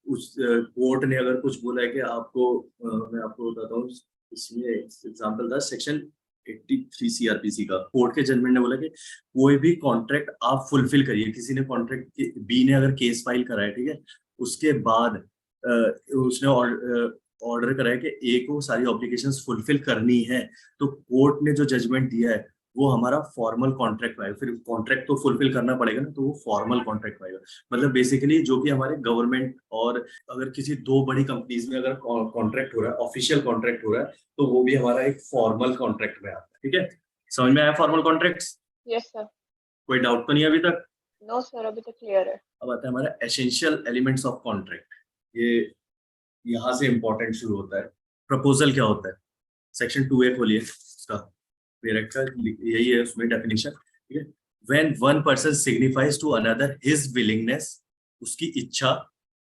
उस कोर्ट ने अगर कुछ बोला है कि आपको मैं आपको बताता हूँ, इसमें एग्जांपल था सेक्शन 83 सीआरपीसी का कोर्ट के जजमेंट ने बोला कि कोई भी कॉन्ट्रैक्ट आप फुलफिल करिए। किसी ने कॉन्ट्रैक्ट बी ने अगर केस फाइल करा है, ठीक है, उसके बाद उसने ऑर्डर करा है कि ए को सारी ऑब्लिगेशंस फुलफिल करनी है, तो कोर्ट ने जो जजमेंट दिया है वो हमारा फॉर्मल कॉन्ट्रैक्ट पाएगा। फिर कॉन्ट्रैक्ट तो फुलफिल करना पड़ेगा ना, तो वो फॉर्मल कॉन्ट्रैक्ट पाएगा। मतलब बेसिकली जो कि हमारे गवर्नमेंट और अगर किसी दो बड़ी कंपनीज में अगर कॉन्ट्रैक्ट हो रहा है, ऑफिशियल कॉन्ट्रैक्ट हो रहा है, तो वो भी हमारा एक फॉर्मल कॉन्ट्रैक्ट में आता है। ठीक है, समझ में आया फॉर्मल कॉन्ट्रैक्ट्स? Yes sir. कोई डाउट तो नहीं अभी तक? नो सर, अभी तक क्लियर है। अब आता है हमारा एसेंशियल एलिमेंट्स ऑफ कॉन्ट्रैक्ट। ये यहाँ से इंपॉर्टेंट शुरू होता है। प्रपोजल क्या होता है? सेक्शन 2A खोलिए उसका, डायरेक्ट का यही है उसमें डेफिनेशन। ठीक है, when one person signifies to another his willingness, उसकी इच्छा,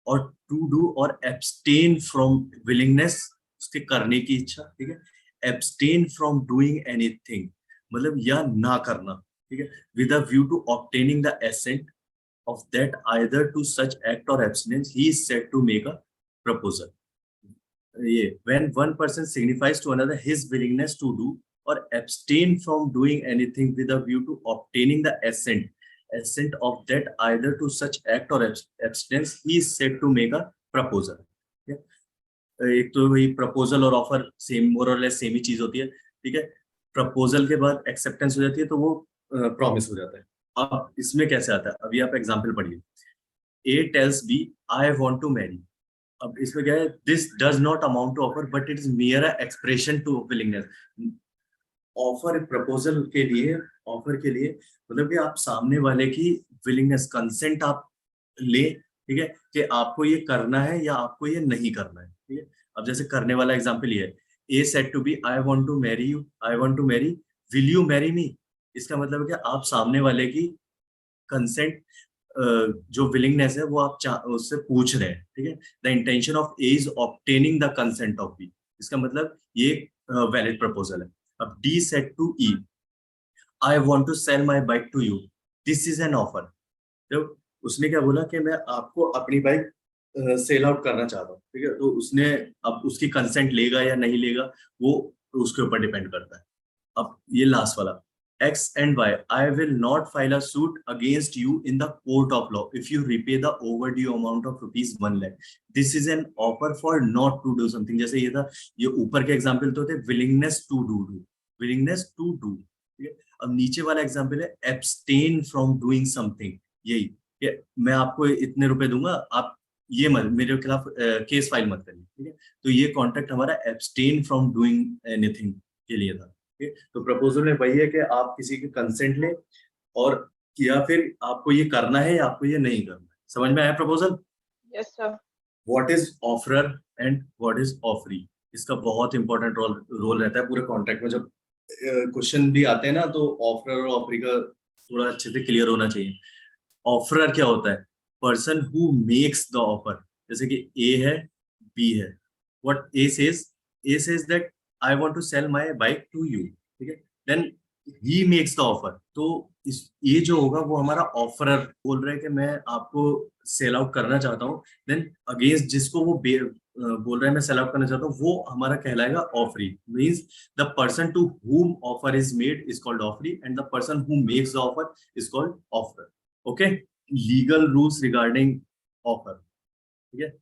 और टू डू और एब्सटेन फ्रॉम विलिंगनेस, उसके करने की इच्छा। ठीक है, एब्सटेन फ्रॉम डूइंग एनीथिंग मतलब या ना करना। ठीक है, with a view to obtaining the assent of that either to such act or abstinence, he is said to make a proposal. ये when one person signifies to another his willingness to do or abstain from doing anything with a view to obtaining the assent of that either to such act or abstinence, he is said to make a proposal. एक तो वही proposal और offer same मोर और less same ही चीज होती है। ठीक है, प्रपोजल के बाद एक्सेप्टेंस हो जाती है, तो वो प्रॉमिस हो जाता है। अब इसमें कैसे आता है, अभी आप एग्जांपल पढ़िए। A tells B I want to marry. अब इसमें क्या है, this does not amount to offer but it is mere expression to willingness. Offer proposal के लिए, ऑफर के लिए मतलब कि आप सामने वाले की विलिंगनेस, कंसेंट आप ले, ठीक है, कि आपको ये करना है या आपको ये नहीं करना है। ठीक है, अब जैसे करने वाला एग्जांपल ये है, A said to B I want to marry you, I want to marry, will you marry me. इसका मतलब है कि आप सामने वाले की कंसेंट, जो विलिंगनेस है वो आप उससे पूछ रहे हैं। ठीक है, the intention of A is obtaining the consent of B, इसका मतलब ये वैलिड प्रपोजल है। अब D said to E I want to sell my bike to you, this is an offer. तो उसने क्या बोला कि मैं आपको अपनी बाइक सेल आउट करना चाहता हूँ। ठीक है, तो उसने अब उसकी कंसेंट लेगा या नहीं लेगा वो उसके ऊपर डिपेंड करता है। अब ये लास्ट वाला, X and Y, I will not file a suit against you in the court of law if you repay the overdue amount of ₹1 lakh. This is an offer for not to do something. जैसे ये था, ये ऊपर के example तो थे willingness to do, willingness to do. ठीक है, अब नीचे वाला एग्जाम्पल है abstain from doing something. यही कि मैं आपको इतने रुपए दूंगा, आप ये मत मेरे खिलाफ केस फाइल मत करिए। ठीक है, तो ये कॉन्ट्रैक्ट हमारा abstain from doing anything के लिए था। तो प्रपोजल में वही है कि आप किसी के कंसेंट लें, और या फिर आपको ये करना है या आपको ये नहीं करना है। समझ में आया proposal? Yes sir. What is offeror and what is offeree, इसका बहुत इंपॉर्टेंट रोल रहता है पूरे कॉन्ट्रैक्ट में। जब क्वेश्चन भी आते हैं ना, तो ऑफरर और ऑफरी का थोड़ा अच्छे से क्लियर होना चाहिए। ऑफरर क्या होता है? Person who makes the offer. जैसे कि ए है, बी है, what A says that I want to sell my bike to you, ठीक है, then he makes the offer। तो ये जो होगा वो हमारा ऑफरर बोल रहा है कि मैं आपको सेल आउट करना चाहता हूँ, देन अगेंस्ट जिसको वो बोल रहा है मैं सेल आउट करना चाहता हूँ, वो हमारा कहलाएगा offeree. Means the person to whom offer is made is called offeree, and the person who makes the offer is called offerer। Okay, legal rules regarding offer. ठीक है,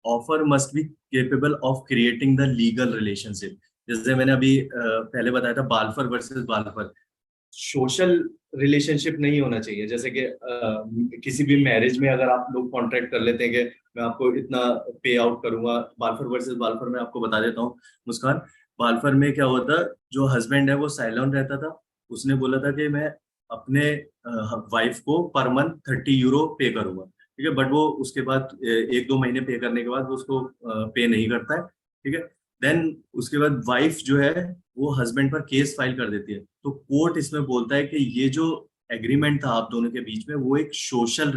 offer must be capable of creating the legal relationship. जैसे मैंने अभी पहले बताया था, बाल्फर versus बाल्फर, social relationship नहीं होना चाहिए। जैसे कि किसी भी मैरिज में अगर आप लोग कॉन्ट्रैक्ट कर लेते हैं कि मैं आपको इतना पे आउट करूंगा। बाल्फर वर्सेस बाल्फर में आपको बता देता हूँ मुस्कान, बाल्फर में क्या होता, जो हस्बैंड है वो साइलोन रहता था, उसने बोला था कि मैं अपने वाइफ को पर मंथ 30 यूरो पे करूंगा। ठीक है, बट वो उसके बाद 1-2 महीने पे करने के बाद वो उसको पे नहीं करता है। ठीक है, देन उसके बाद वाइफ जो है वो हस्बैंड पर केस फाइल कर देती है। तो कोर्ट इसमें बोलता है कि ये जो एग्रीमेंट था आप दोनों के बीच में, वो एक सोशल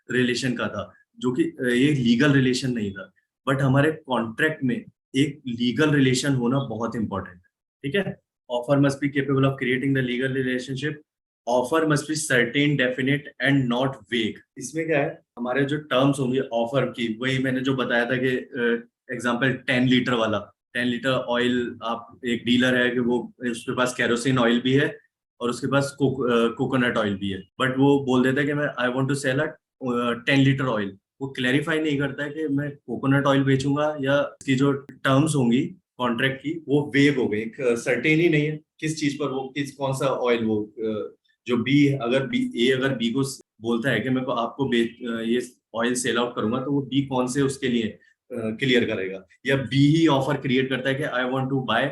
रिलेशन का था, जो कि ये लीगल रिलेशन नहीं था। बट हमारे कॉन्ट्रैक्ट में एक लीगल रिलेशन होना बहुत इंपॉर्टेंट है। ठीक है, offer must be capable of creating the legal relationship, offer must be certain, definite and not वेग। इसमें क्या है, हमारे जो टर्म्स होंगे ऑफर की, वही मैंने जो बताया था कि एग्जांपल 10 लीटर वाला, 10 लीटर ऑयल, आप एक डीलर है कि वो उसके पास केरोसिन ऑयल भी है और उसके पास कोकोनट ऑयल भी है, बट वो बोल देता है कि मैं I want to sell 10 litre oil. वो क्लैरिफाई नहीं करता है कि मैं कोकोनट ऑयल बेचूंगा या इसकी जो टर्म्स होंगी कॉन्ट्रैक्ट की वो वेग हो गई, सर्टेन ही नहीं है किस चीज पर वो किस कौन सा ऑयल वो जो बी अगर बी को बोलता है कि मैं को आपको ये ऑयल सेल आउट करूंगा, तो वो बी कौन से उसके लिए क्लियर करेगा, या बी ही ऑफर क्रिएट करता है कि I want to buy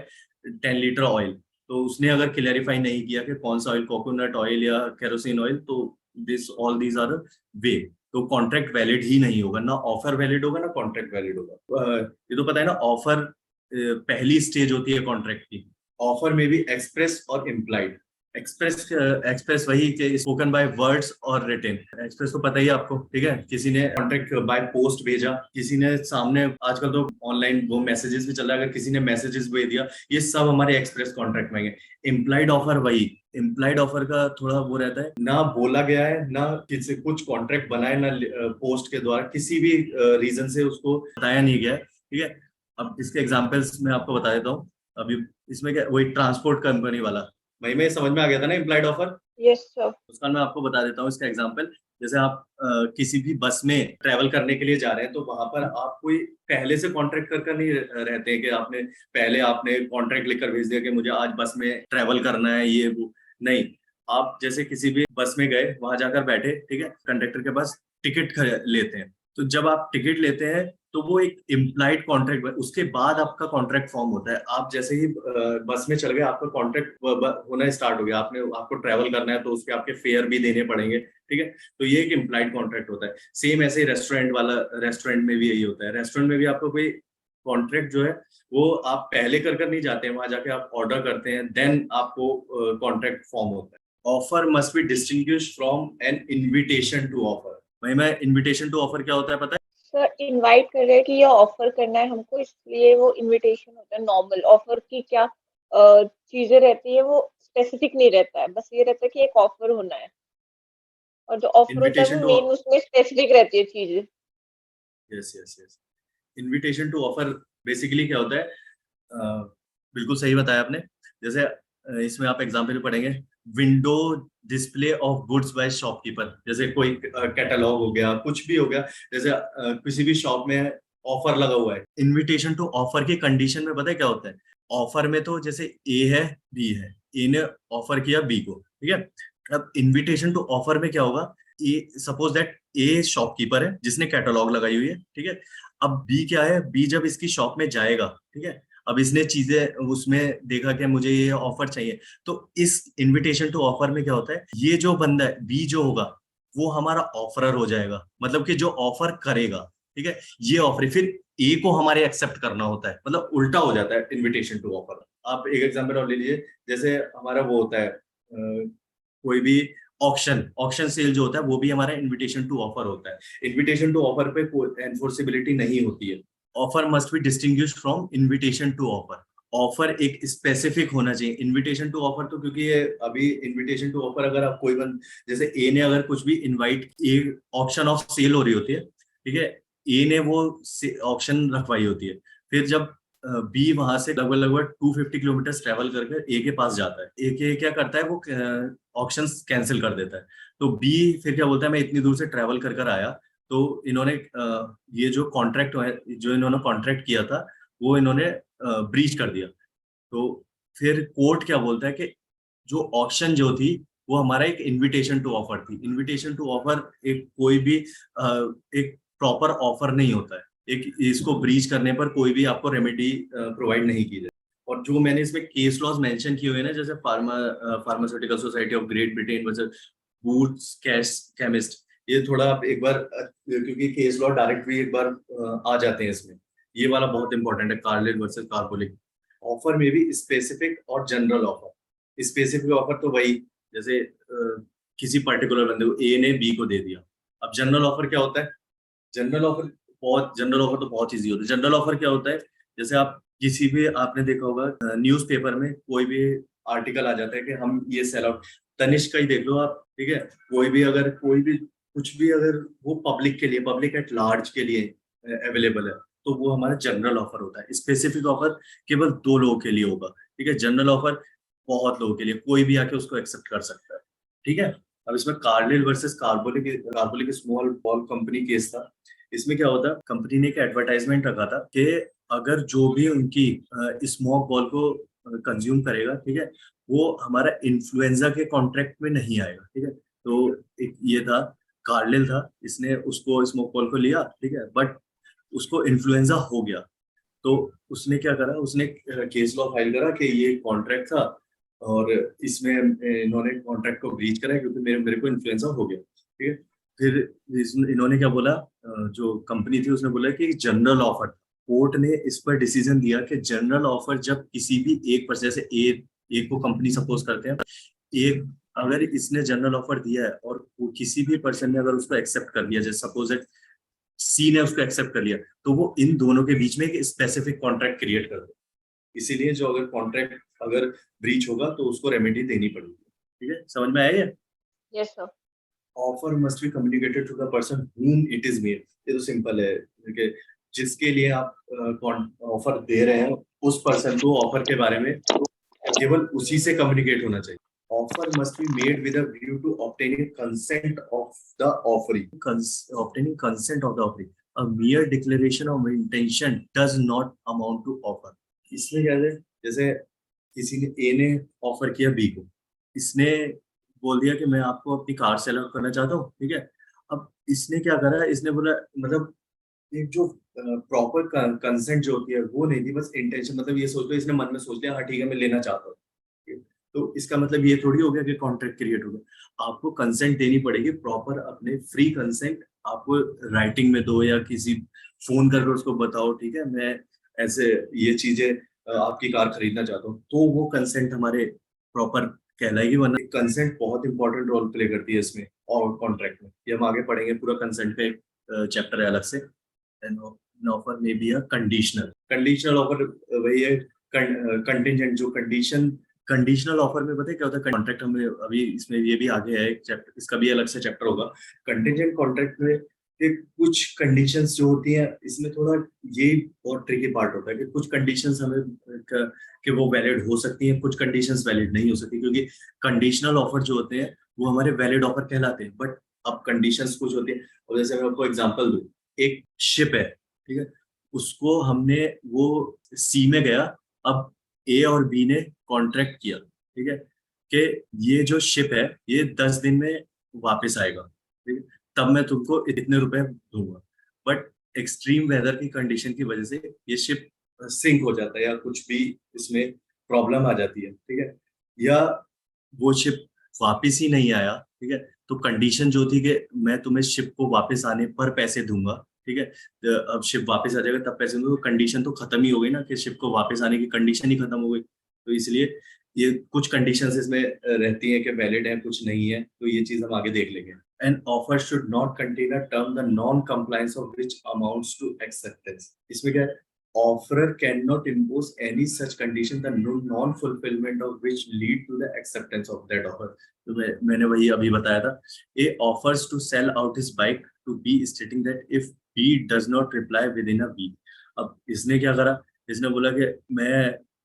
10 litre oil. तो उसने अगर क्लैरिफाई नहीं किया कि कौन सा ऑयल, कोकोनट ऑयल या केरोसिन ऑयल, तो this all these are way, तो कॉन्ट्रैक्ट वैलिड ही नहीं होगा, ना ऑफर वैलिड होगा ना कॉन्ट्रैक्ट वैलिड होगा। ये तो पता है ना, ऑफर पहली स्टेज होती है कॉन्ट्रैक्ट की। ऑफर में भी एक्सप्रेस और इम्प्लाइड। एक्सप्रेस एक्सप्रेस वही कि स्पोकन बाय वर्ड्स और रिटन। एक्सप्रेस तो पता ही है आपको, ठीक है, किसी ने कॉन्ट्रैक्ट बाय पोस्ट भेजा, किसी ने सामने, आजकल तो ऑनलाइन वो मैसेजेस भी चल रहा है, अगर किसी ने मैसेजेस भेज दिया, ये सब हमारे एक्सप्रेस कॉन्ट्रैक्ट में है। इम्प्लाइड ऑफर वही, इम्प्लाइड ऑफर का थोड़ा वो रहता है, ना बोला गया है, ना किसी कुछ कॉन्ट्रैक्ट बनाए, ना पोस्ट के द्वारा किसी भी रीजन से उसको बताया नहीं गया है, ठीक है। अब इसके एग्जांपल्स मैं आपको बता देता हूँ। अभी इसमें क्या, वही ट्रांसपोर्ट कंपनी वाला, भाई में समझ में आ गया था ना इम्प्लाइड ऑफर। Yes sir. उसका मैं आपको बता देता हूँ इसका एग्जांपल। जैसे आप किसी भी बस में ट्रैवल करने के लिए जा रहे हैं, तो वहां पर आप कोई पहले से कॉन्ट्रैक्ट कर नहीं रहते हैं कि आपने कॉन्ट्रैक्ट लिखकर भेज दिया कि मुझे आज बस में ट्रैवल करना है, ये वो नहीं। आप जैसे किसी भी बस में गए, वहां जाकर बैठे, ठीक है, कंडक्टर के पास टिकट लेते हैं। तो जब आप टिकट लेते हैं, तो वो एक इम्प्लाइड कॉन्ट्रैक्ट, उसके बाद आपका कॉन्ट्रैक्ट फॉर्म होता है। आप जैसे ही बस में चल गए, आपका कॉन्ट्रैक्ट होना स्टार्ट हो गया, आपको ट्रैवल करना है, तो उसके आपके फेयर भी देने पड़ेंगे, ठीक है। तो ये एक इम्प्लाइड कॉन्ट्रैक्ट होता है। सेम ऐसे ही रेस्टोरेंट में भी यही होता है। रेस्टोरेंट में भी आपको कोई कॉन्ट्रैक्ट जो है, वो आप पहले कर नहीं जाते हैं, वहां जाके आप ऑर्डर करते हैं, देन आपको कॉन्ट्रैक्ट फॉर्म होता है। Offer must be distinguish from an invitation to offer. भाई मैं इन्विटेशन टू ऑफर क्या होता है पता है? सर इनवाइट कर रहे हैं कि ये ऑफर करना है हमको, इसलिए वो इनविटेशन होता है। नॉर्मल ऑफर की क्या चीजें रहती है, वो स्पेसिफिक नहीं रहता है, बस ये रहता है कि एक ऑफर होना है, और जो ऑफर होता है इन्विटेशन वो टू, मेन उसमें स्पेसिफिक रहती है चीजें। Yes yes yes, invitation to offer basically क्या होता है? बिल्कुल सही बताया आपने। जैसे इसमें आप एग्जाम्पल भी पढ़ेंगे, window display of goods by shopkeeper. जैसे कोई कैटलॉग हो गया, कुछ भी हो गया, जैसे किसी भी शॉप में ऑफर लगा हुआ है। इनविटेशन टू ऑफर की कंडीशन में पता है क्या होता है? ऑफर में तो जैसे ए है, बी है, ए ने ऑफर किया बी को, ठीक है। अब इनविटेशन टू ऑफर में क्या होगा? ए, सपोज दैट ए शॉपकीपर है जिसने कैटलॉग लगाई हुई है, ठीक है। अब बी क्या है? बी जब इसकी शॉप में जाएगा, ठीक है, अब इसने चीजें उसमें देखा कि मुझे ये ऑफर चाहिए, तो इस इनविटेशन टू ऑफर में क्या होता है, ये जो बंदा है बी जो होगा, वो हमारा ऑफरर हो जाएगा, मतलब कि जो ऑफर करेगा, ठीक है। ये ऑफर फिर ए को हमारे एक्सेप्ट करना होता है, मतलब उल्टा हो जाता है इनविटेशन टू ऑफर। आप एक एग्जांपल और ले लीजिए। जैसे हमारा वो होता है कोई भी ऑक्शन ऑक्शन सेल जो होता है, वो भी हमारा इनविटेशन टू ऑफर होता है। इनविटेशन टू ऑफर पे कोई एनफोर्सेबिलिटी नहीं होती है। Offer must be distinguish from invitation to offer. Offer एक स्पेसिफिक होना चाहिए। इनविटेशन टू ऑफर तो क्योंकि ये अभी इनविटेशन टू ऑफर, अगर आप कोई जैसे ए ने अगर कुछ भी invite, a option of sale हो रही होती है, ठीक है, ए ने वो ऑप्शन रखवाई होती है। फिर जब बी वहां से लगभग लगभग 250 किलोमीटर ट्रेवल करके ए के पास जाता है, ए के क्या करता है, वो ऑप्शन कैंसिल कर देता है। तो बी फिर क्या बोलता है, मैं इतनी दूर से ट्रेवल कर आया, तो इन्होंने ये जो इन्होंने कॉन्ट्रैक्ट किया था, वो इन्होंने ब्रीच कर दिया। तो फिर कोर्ट क्या बोलता है कि जो ऑप्शन जो थी, वो हमारा एक इनविटेशन टू ऑफर थी। इनविटेशन टू ऑफर एक कोई भी एक प्रॉपर ऑफर नहीं होता है। एक इसको ब्रीच करने पर कोई भी आपको रेमेडी प्रोवाइड नहीं की जाए। और जो मैंने इसमें केस लॉज मेंशन किए हुए हैं ना, जैसे pharmaceutical society of great Britain versus boots cash chemist, ये थोड़ा आप एक बार क्योंकि केस लॉ डायरेक्ट भी एक बार आ जाते हैं इसमें, ये वाला बहुत इंपॉर्टेंट है, कार्लिन वर्सेस कार्बोलिक। ऑफर में भी स्पेसिफिक और जनरल ऑफर। स्पेसिफिक ऑफर तो वही, जैसे किसी पर्टिकुलर बंदे को ए ने बी को दे दिया। अब जनरल ऑफर क्या होता है? जनरल ऑफर तो बहुत इजी होता है। जनरल ऑफर क्या होता है? जैसे आप किसी भी, आपने देखा होगा न्यूज़पेपर में कोई भी आर्टिकल आ जाता है कि हम ये सेल आउट, तनिष्क का ही देख लो आप, ठीक है, कोई भी कुछ भी, अगर वो पब्लिक के लिए, पब्लिक एट लार्ज के लिए अवेलेबल है, तो वो हमारा जनरल ऑफर होता है। स्पेसिफिक ऑफर केवल 2 लोगों के लिए होगा, ठीक है। जनरल ऑफर बहुत लोगों के लिए, कोई भी आके उसको एक्सेप्ट कर सकता है, ठीक है। अब इसमें Carlill versus carbolic small ball company case था। इसमें क्या होता है, कंपनी ने एक एडवर्टाइजमेंट रखा था कि अगर जो भी उनकी स्मोक बॉल को कंज्यूम करेगा, ठीक है, वो हमारा इन्फ्लुएंजा के कॉन्ट्रैक्ट में नहीं आएगा, ठीक है। तो एक ये था, कार्लिल था, इसने उसको स्मोक बॉल को लिया, ठीक है, बट उसको इन्फ्लुएंजा हो गया। तो उसने क्या करा, उसने केस लॉ फाइल करा कि ये कॉन्ट्रैक्ट था और इसमें इन्होंने कॉन्ट्रैक्ट को ब्रीच करा है क्योंकि मेरे मेरे को इन्फ्लुएंजा हो गया, ठीक है। फिर इन्होंने क्या बोला, जो कंपनी थी उसने बोला कि जनरल ऑफर, कोर्ट ने इस पर डिसीजन दिया कि जनरल ऑफर जब किसी भी एक पर, जैसे ए को कंपनी सपोज करते हैं, एक अगर इसने जनरल ऑफर दिया है और वो किसी भी पर्सन ने अगर उसको एक्सेप्ट कर लिया, जैसे सपोज सी ने उसको एक्सेप्ट कर लिया, तो वो इन दोनों के बीच में एक स्पेसिफिक कॉन्ट्रैक्ट क्रिएट कर दो। इसीलिए जो अगर कॉन्ट्रैक्ट अगर ब्रीच होगा तो उसको रेमेडी देनी पड़ेगी, ठीक है। समझ में आया ये? Yes sir. Offer must be communicated to the person whom it is made. ये तो सिंपल है कि जिसके लिए आप ऑफर दे रहे हैं उस पर्सन को ऑफर के बारे में केवल उसी से कम्युनिकेट होना चाहिए। Offer must be made with a view to obtaining consent of the offering. Obtaining consent of the offering, a mere declaration of intention does not amount to offer। इसमें क्या है, जैसे किसी ने ए ने ऑफर किया बी को, इसने बोल दिया कि मैं आपको अपनी कार सेल करना चाहता हूँ, ठीक है। अब इसने क्या करा, इसने बोला, मतलब एक जो प्रॉपर कंसेंट जो होती है वो नहीं थी, बस इंटेंशन, मतलब ये सोच लो, इसने मन में सोच लिया हाँ ठीक है मैं लेना चाहता हूँ, ठीक है? तो इसका मतलब ये थोड़ी हो गया कि कॉन्ट्रैक्ट क्रिएट हो गया। आपको कंसेंट देनी पड़ेगी प्रॉपर, अपने फ्री कंसेंट आपको राइटिंग में दो या किसी फोन करके उसको बताओ, ठीक है, मैं ऐसे ये चीजें आपकी कार खरीदना चाहता हूँ, तो वो कंसेंट हमारे प्रॉपर कहलाएगी। वरना कंसेंट बहुत इंपॉर्टेंट रोल प्ले करती है इसमें और कॉन्ट्रैक्ट में, ये हम आगे पढ़ेंगे, पूरा कंसेंट पे चैप्टर है अलग से। an offer may be a conditional offer, वही है कंटिजेंट जो कंडीशनल ऑफर में पता है क्या होता है, कॉन्ट्रैक्ट हमें अभी इसमें ये भी आगे है एक चैप्टर, इसका भी अलग से चैप्टर होगा। कंटिजेंट कॉन्ट्रैक्ट में कुछ कंडीशंस जो होती हैं, इसमें थोड़ा ये और ट्रिकी पार्ट होता है कि कुछ कंडीशंस हमें कि वो वैलिड हो सकती हैं, कुछ कंडीशंस वैलिड नहीं हो सकती, क्योंकि कंडीशनल ऑफर जो होते हैं वो हमारे वैलिड ऑफर कहलाते हैं, बट अब कंडीशंस कुछ होती है। और जैसे मैं आपको एग्जांपल दूं, एक शिप है, ठीक है, उसको हमने, वो सी में गया, अब ए और बी ने कॉन्ट्रैक्ट किया, ठीक है, कि ये जो शिप है ये 10 दिन में वापस आएगा, ठीक है, तब मैं तुमको इतने रुपए दूंगा। बट एक्सट्रीम वेदर की कंडीशन की वजह से ये शिप सिंक हो जाता है या कुछ भी इसमें प्रॉब्लम आ जाती है, ठीक है, या वो शिप वापिस ही नहीं आया, ठीक है, तो कंडीशन जो थी कि मैं तुम्हें शिप को वापस आने पर पैसे दूंगा, ठीक है, तो अब शिप वापस आ जाएगा तब पैसे दूंगा, तो कंडीशन तो खत्म ही हो गई ना, कि शिप को वापस आने की कंडीशन ही खत्म हो गई। तो इसलिए ये कुछ कंडीशंस इसमें रहती हैं कि वैलिड है, कुछ नहीं है, तो ये चीज हम आगे देख लेंगे। An offer should not contain a term the non compliance of which amounts to acceptance. इसमें क्या है, offerer cannot impose any such condition the non-fulfillment of which lead to the acceptance of that offer। तो मैंने वही अभी बताया था, A offers to sell out his bike to B stating that if B does not reply within a week। अब इसने क्या करा, इसने बोला कि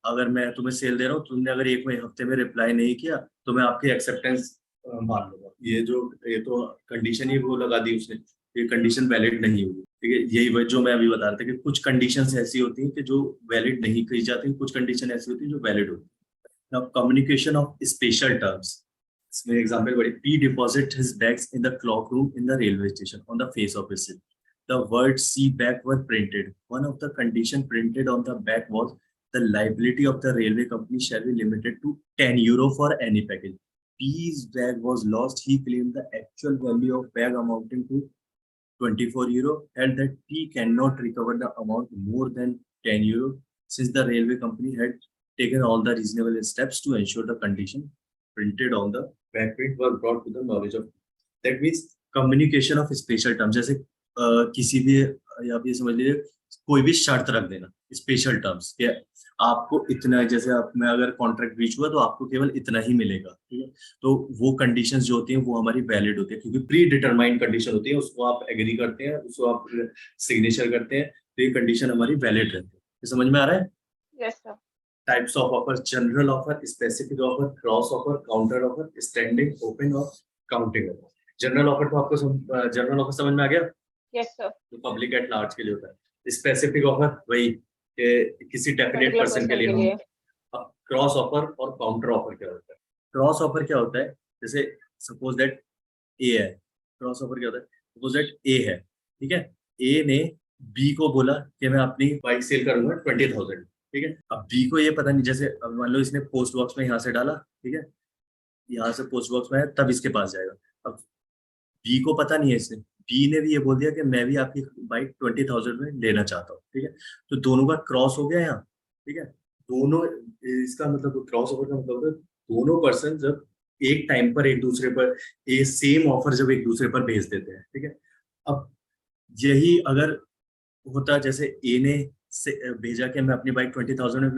अगर मैं तुम्हें सेल दे रहा हूँ, तुमने अगर एक हफ्ते में रिप्लाई नहीं किया तो मैं आपकी एक्सेप्टेंस मान लूंगा। ये तो कंडीशन ही वो लगा दी उसने, ये कंडीशन वैलिड नहीं होगी, ठीक है। यही जो मैं अभी बता रहा था कि कुछ कंडीशंस ऐसी होती हैं कि जो वैलिड नहीं कही जाती, कुछ कंडीशन ऐसी होती हैं जो वैलिड होती है। Now communication of special terms, इसमें एग्जांपल बड़ी, P deposit his bags in the clock room in the railway station on the face of his seat, the words "see back" were printed. One of the condition printed on the back was the liability of the railway company shall be limited to €10 for any package. P's bag was lost. He claimed the actual value of bag amounting to €24, held that P cannot recover the amount more than €10 since the railway company had taken all the reasonable steps to ensure the condition printed on the backprint were brought to the knowledge of। That means communication of special terms, जैसे किसी भी, आप ये समझ लीजिए, कोई भी शर्त रख देना, स्पेशल टर्म्स के, आपको इतना, जैसे आप में अगर कॉन्ट्रैक्ट रीच हुआ तो आपको केवल इतना ही मिलेगा, ठीक है, तो वो कंडीशंस जो होती हैं वो हमारी वैलिड होती है, क्योंकि प्री डिटरमाइंड कंडीशन होती है, उसको आप एग्री करते हैं, उसको आप सिग्नेचर करते हैं, तो ये कंडीशन हमारी वैलिड रहती है। ये समझ में आ रहा है? Yes sir. Types of offer: general offer, specific offer, cross offer, counter offer, standing, open और काउंटिंग ऑफर। जनरल ऑफर तो आपको जनरल ऑफर समझ में आ गया, यस सर। जो पब्लिक एट लार्ज के लिए होता है। स्पेसिफिक ऑफर वही कि किसी डेफिनेट पर्टिकुलर पर्सन के पर्सन लिए के हम। लिए। अब क्रॉस ऑफर और काउंटर ऑफर क्या होता है? क्रॉस ऑफर क्या होता है? जैसे सपोज दैट ए है। क्रॉस ऑफर क्या होता है? सपोज दैट ए है, ठीक है। ए ने बी को बोला कि मैं अपनी बाइक सेल करूंगा 20,000, ठीक है। अब बी को ये पता नहीं, जैसे अब मान लो इसने पोस्ट बॉक्स में यहाँ से डाला, ठीक है, यहाँ से पोस्ट बॉक्स में है तब इसके पास जाएगा। अब बी को पता नहीं है, इसने बी ने भी ये बोल दिया कि मैं भी आपकी बाइक 20,000 में लेना चाहता हूँ, ठीक है। तो दोनों का क्रॉस हो गया यहाँ, ठीक है। दोनों, इसका मतलब क्रॉस ओवर का मतलब है दोनों पर्सन जब एक टाइम पर एक दूसरे पर ये सेम ऑफर जब एक दूसरे पर भेज देते हैं, ठीक है। अब यही अगर होता, जैसे ए ने भेजा कि मैं अपनी बाइक 20,000 में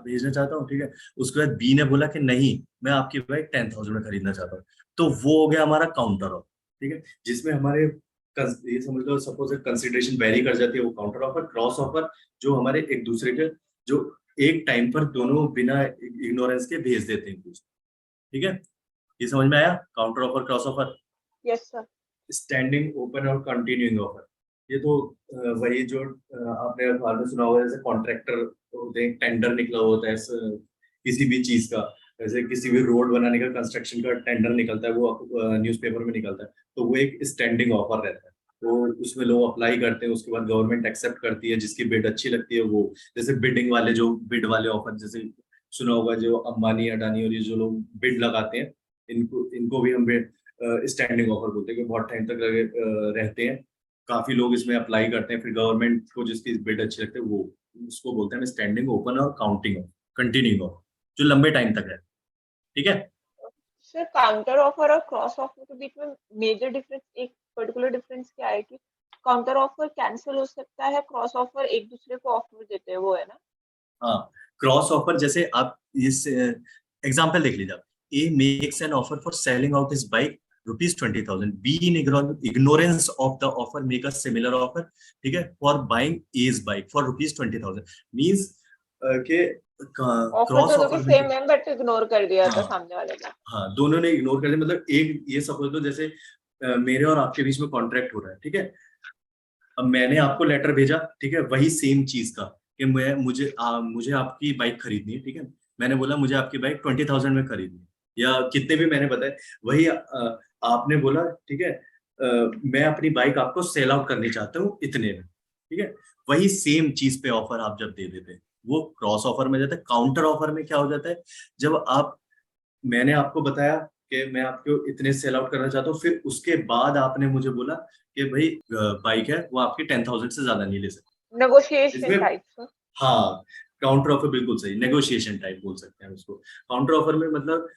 भेजना चाहता हूँ, ठीक है। उसके बाद बी ने बोला कि नहीं, मैं आपकी बाइक 10,000 में खरीदना चाहता हूँ। तो वो हो गया हमारा काउंटर ऑफर, ठीक है, जिसमें हमारे ये समझ लो सपोज कंसिडरेशन वेरी कर जाती है, वो काउंटर ऑफर। क्रॉस ऑफर जो हमारे एक दूसरे के, जो एक टाइम पर दोनों बिना इग्नोरेंस के भेज देते हैं कुछ, ठीक है। ये समझ में आया? Counter offer, cross offer. Yes sir. Standing, open और कंटिन्यूइंग ऑफर, ये तो वही जो आपने अखबार में सुना होगा, जैसे कॉन्ट्रैक्टर होते हैं, टेंडर निकला होता है किसी भी चीज का, जैसे किसी भी रोड बनाने का, कंस्ट्रक्शन का टेंडर निकलता है, वो न्यूज़पेपर में निकलता है, तो वो एक स्टैंडिंग ऑफर रहता है। तो उसमें लोग अप्लाई करते हैं, उसके बाद गवर्नमेंट एक्सेप्ट करती है, जिसकी बिड अच्छी लगती है वो, जैसे बिडिंग वाले जो बिड वाले ऑफर, जैसे सुना होगा जो अंबानी अडानी और ये जो लोग बिड लगाते हैं, इनको इनको भी हम स्टैंडिंग ऑफर बोलते हैं, कि बहुत टाइम तक रहते हैं, काफी लोग इसमें अप्लाई करते हैं, फिर गवर्नमेंट को जिसकी बिड अच्छी लगती है वो, उसको बोलते हैं स्टैंडिंग, ओपन और काउंटिंग ऑफ, कंटिन्यूइंग ऑफ, जो लंबे टाइम तक है, ठीक है। सर काउंटर ऑफर और क्रॉस ऑफर के बीच में मेजर डिफरेंस, एक पर्टिकुलर डिफरेंस क्या है कि काउंटर ऑफर कैंसिल हो सकता है, क्रॉस ऑफर एक दूसरे को ऑफर देते हैं, वो है ना? हाँ, क्रॉस ऑफर जैसे आप इस एग्जाम्पल देख लीजिए आप। A makes an offer for selling out his bike ₹20,000, B in ignorance of the offer make a similar offer, ठीक है, for buying as bike for ₹20,000, means के ऑफर क्रॉस दोनों के ऑफर में सेम है बट इग्नोर कर दिया था हाँ सामने वाले ने। हाँ, दोनों ने इग्नोर कर दिया, मतलब एक ये सपोज लो जैसे मेरे और आपके बीच में कॉन्ट्रैक्ट हो रहा है, ठीक है। अब मैंने आपको लेटर भेजा, ठीक है, वही सेम चीज का, कि मुझे आपकी बाइक खरीदनी है, ठीक है। मैंने बोला मुझे आपकी बाइक 20,000 में खरीदनी है, या कितने भी मैंने बताए, वही आपने बोला, ठीक है, मैं अपनी बाइक आपको सेल आउट करनी चाहता हूँ इतने में, ठीक है। वही सेम चीज पे ऑफर आप जब दे देते हैं, वो क्रॉस ऑफर में जाता है। काउंटर ऑफर में क्या हो जाता है, जब मैंने आपको बताया कि मैं आपको इतने सेल आउट करना चाहता हूँ, फिर उसके बाद आपने मुझे बोला कि भाई बाइक है वो आपकी 10,000 से ज्यादा नहीं ले सकते नेगोशिएशन इसमें। टाइप। हाँ, काउंटर ऑफर बिल्कुल सही, नेगोशिएशन टाइप बोल सकते हैं उसको। काउंटर ऑफर में मतलब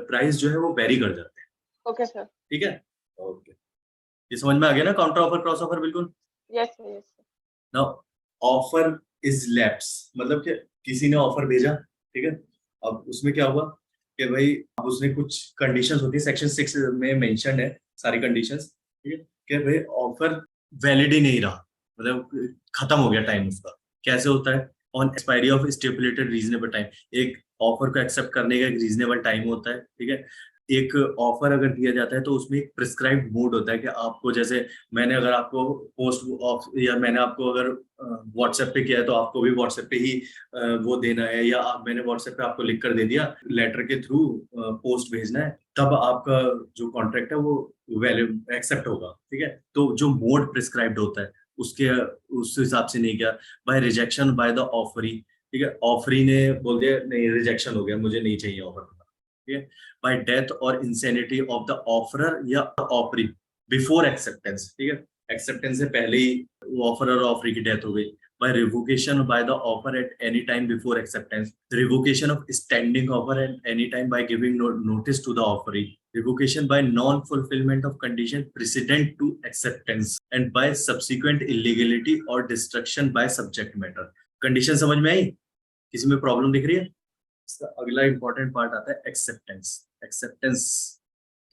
प्राइस जो है वो वेरी कर जाते हैं, ओके सर। ठीक है। ओके, ये समझ में आ गया ना, काउंटर ऑफर, क्रॉस ऑफर, बिल्कुल। Yes sir. Yes sir. Now offer is lapse, मतलब कि किसी ने ऑफर भेजा, ठीक है। अब उसमें क्या हुआ कि भाई अब उसने कुछ कंडीशंस होती है, सेक्शन 6 में मेंशन है सारी कंडीशंस, ठीक है, कि भाई ऑफर वैलिड ही नहीं रहा, मतलब खत्म हो गया टाइम उसका। कैसे होता है? On expiry of stipulated reasonable time, एक ऑफर को एक्सेप्ट करने का एक रीजनेबल टाइम होता है, ठीक है। एक ऑफर अगर दिया जाता है तो उसमें एक प्रिस्क्राइब्ड मोड होता है, कि आपको जैसे मैंने अगर आपको पोस्ट ऑफ, या मैंने आपको अगर व्हाट्सएप पे किया है तो आपको भी व्हाट्सएप पे ही वो देना है, या मैंने व्हाट्सएप पे आपको लिख कर दे दिया लेटर के थ्रू पोस्ट भेजना है, तब आपका जो कॉन्ट्रैक्ट है वो वैल्यू एक्सेप्ट होगा, ठीक है। तो जो मोड प्रिस्क्राइब्ड होता है उसके उस हिसाब से नहीं किया, by rejection by the offeree, ठीक है। ऑफरी ने बोल दिया नहीं, रिजेक्शन हो गया, मुझे नहीं चाहिए ऑफर, ठीक है। बाय डेथ और इंसेनिटी ऑफ द ऑफरर या ऑफरी बिफोर एक्सेप्टेंस, ठीक है, एक्सेप्टेंस से पहले ही वो ऑफर और ऑफरी की डेथ हो गई। By revocation by the offer at any time before acceptance, revocation of standing offer at any time by giving notice to the offeree, revocation by non fulfilment of condition precedent to acceptance, and by subsequent illegality और destruction by subject matter. Condition समझ में आई? किसी में problem दिख रही है? इसका अगला इंपॉर्टेंट पार्ट आता है एक्सेप्टेंस। एक्सेप्टेंस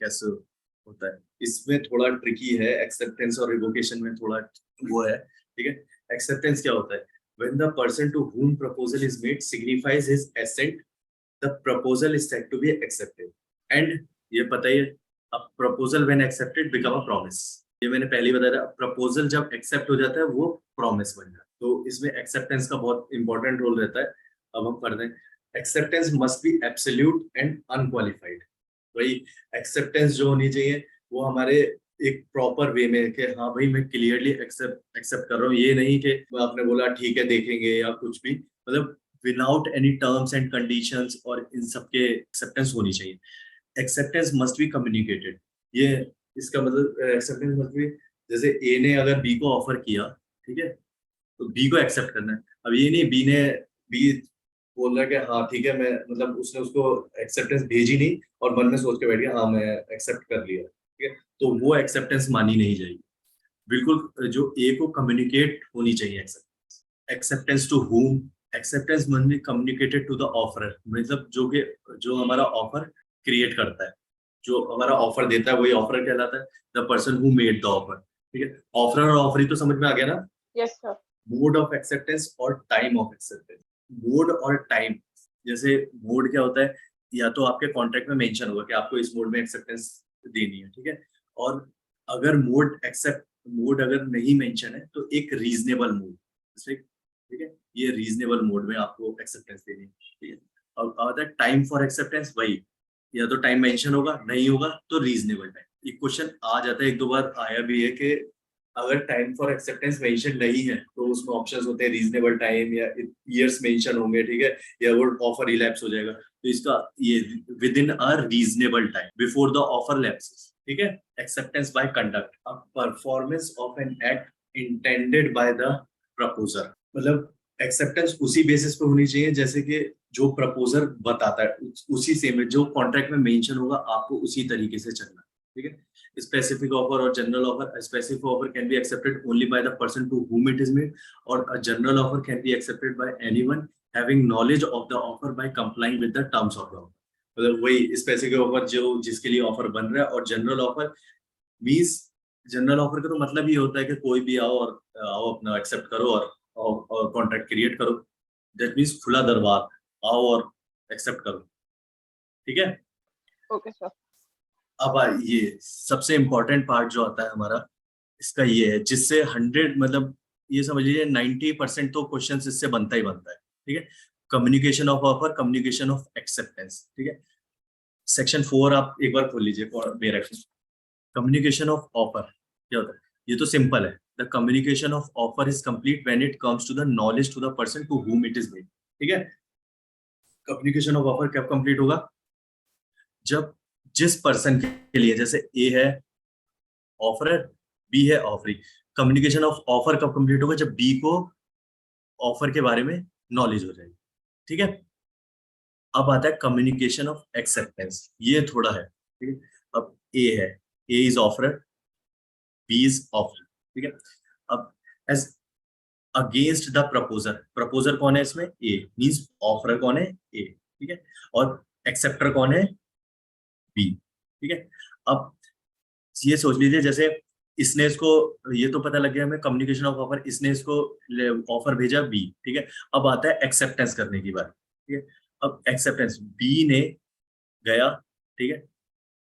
कैसे होता है, इसमें थोड़ा ट्रिकी है, एक्सेप्टेंस और रिवोकेशन में थोड़ा वो है, ठीक है। एक्सेप्टेंस क्या होता है? When the person to whom proposal is made signifies his assent, the proposal is said to be accepted. And ये पता ही है, अब proposal when accepted become a promise. ये मैंने पहले ही बताया था, प्रपोजल जब एक्सेप्ट हो जाता है वो प्रॉमिस बन जाता है। तो इसमें एक्सेप्टेंस का बहुत इंपॉर्टेंट रोल रहता है। अब हम पढ़ते हैं, acceptance must B absolute and unqualified. वही एक्सेप्टेंस जो होनी चाहिए वो हमारे एक प्रॉपर वे में कि हाँ भाई मैं क्लियरली एक्सेप्ट कर रहा हूँ, ये नहीं कि आपने बोला ठीक है देखेंगे या कुछ भी, मतलब without any terms and conditions, और इन सब के एक्सेप्टेंस होनी चाहिए। एक्सेप्टेंस मस्ट बी कम्युनिकेटेड, ये इसका मतलब एक्सेप्टेंस मस्ट बी, जैसे ए ने अगर बी को ऑफर किया, ठीक है, तो बी को एक्सेप्ट करना है। अब ये नहीं बी बोल रहा है कि हाँ ठीक है, मैं मतलब उसने उसको एक्सेप्टेंस भेजी नहीं और मन में सोच के बैठ गया हाँ मैं एक्सेप्ट कर लिया, ठीक है, तो वो एक्सेप्टेंस मानी नहीं जाएगी। बिल्कुल जो ए को कम्युनिकेट होनी चाहिए acceptance. Acceptance to whom, acceptance must be communicated to the offeror, मतलब जो हमारा ऑफर क्रिएट करता है, जो हमारा ऑफर देता है वही ऑफर कहलाता है, the person who made the offer, ठीक है। ऑफरर और ऑफरी तो समझ में आ गया ना? Yes sir. Mode of acceptance और टाइम ऑफ एक्सेप्टेंस। मोड और टाइम, जैसे मोड क्या होता है, या तो आपके कॉन्ट्रैक्ट में मेंशन होगा कि आपको इस मोड में एक्सेप्टेंस देनी है, ठीक है, और अगर मोड अगर नहीं मेंशन है तो एक रीजनेबल मोड, ठीक है, ये रीजनेबल मोड में आपको एक्सेप्टेंस देनी है, ठीक है। और अदर टाइम फॉर एक्सेप्टेंस, वही या तो टाइम मेंशन होगा, नहीं होगा तो रीजनेबल टाइम। एक क्वेश्चन आ जाता है, एक दो बार आया भी है कि अगर टाइम फॉर एक्सेप्टेंस मेंशन नहीं है तो उसमें ऑप्शंस होते हैं रीजनेबल टाइम या ईयर्स मेंशन होंगे, ठीक है, या वो ऑफर रिलैप्स हो जाएगा, तो इसका ये with in a reasonable time before the offer lapses, ठीक है। Acceptance by conduct, a performance of an act intended by the proposer, मतलब एक्सेप्टेंस उसी बेसिस पे होनी चाहिए जैसे कि जो प्रपोजर बताता है, उसी से में जो कॉन्ट्रैक्ट में मेंशन होगा आपको उसी तरीके से चलना, ठीक है। Specific offer or general offer, a specific offer can be accepted only by the person to whom it is made, or a general offer can be accepted by anyone having knowledge of the offer by complying with the terms of the offer। मतलब वही specific offer जो जिसके लिए offer बन रहा है, और general offer means, general offer का तो मतलब ये होता है कि कोई भी आओ अपना एक्सेप्ट करो और कॉन्ट्रैक्ट क्रिएट करो, दैट मींस खुला दरबार, आओ और एक्सेप्ट करो, ठीक है। Okay sir. अब ये सबसे इम्पोर्टेंट पार्ट जो आता है हमारा, इसका ये है जिससे 100 मतलब ये समझ लीजिए 90% तो क्वेश्चन इससे बनता ही बनता है, ठीक है। Communication of offer, communication of acceptance, ठीक है। सेक्शन 4 आप एक बार खोल लीजिए कम्युनिकेशन ऑफ ऑफर क्या होता है, ये तो सिंपल है, the communication of offer is complete when it comes to the knowledge to the person to whom it is made, ठीक है। कम्युनिकेशन ऑफ ऑफर कब कंप्लीट होगा? जब जिस पर्सन के लिए, जैसे ए है ऑफरर, बी है ऑफरी, कम्युनिकेशन ऑफ ऑफर कब कंप्लीट होगा? जब बी को ऑफर के बारे में नॉलेज हो जाएगी, ठीक है। अब आता है कम्युनिकेशन ऑफ एक्सेप्टेंस, ये थोड़ा है, ठीक है। अब ए है, A is offeror, B is offer, ठीक है। अब as against the proposer, proposer कौन है इसमें? ए, मींस ऑफरर कौन है? ए, ठीक है, और एक्सेप्टर कौन है? बी, ठीक है। अब ये सोच लीजिए जैसे इसने इसको, ये तो पता लग गया हमें कम्युनिकेशन ऑफ ऑफर, इसने इसको ऑफर भेजा बी, ठीक है। अब आता है एक्सेप्टेंस करने की बात, ठीक है। अब एक्सेप्टेंस, बी ने गया, ठीक है,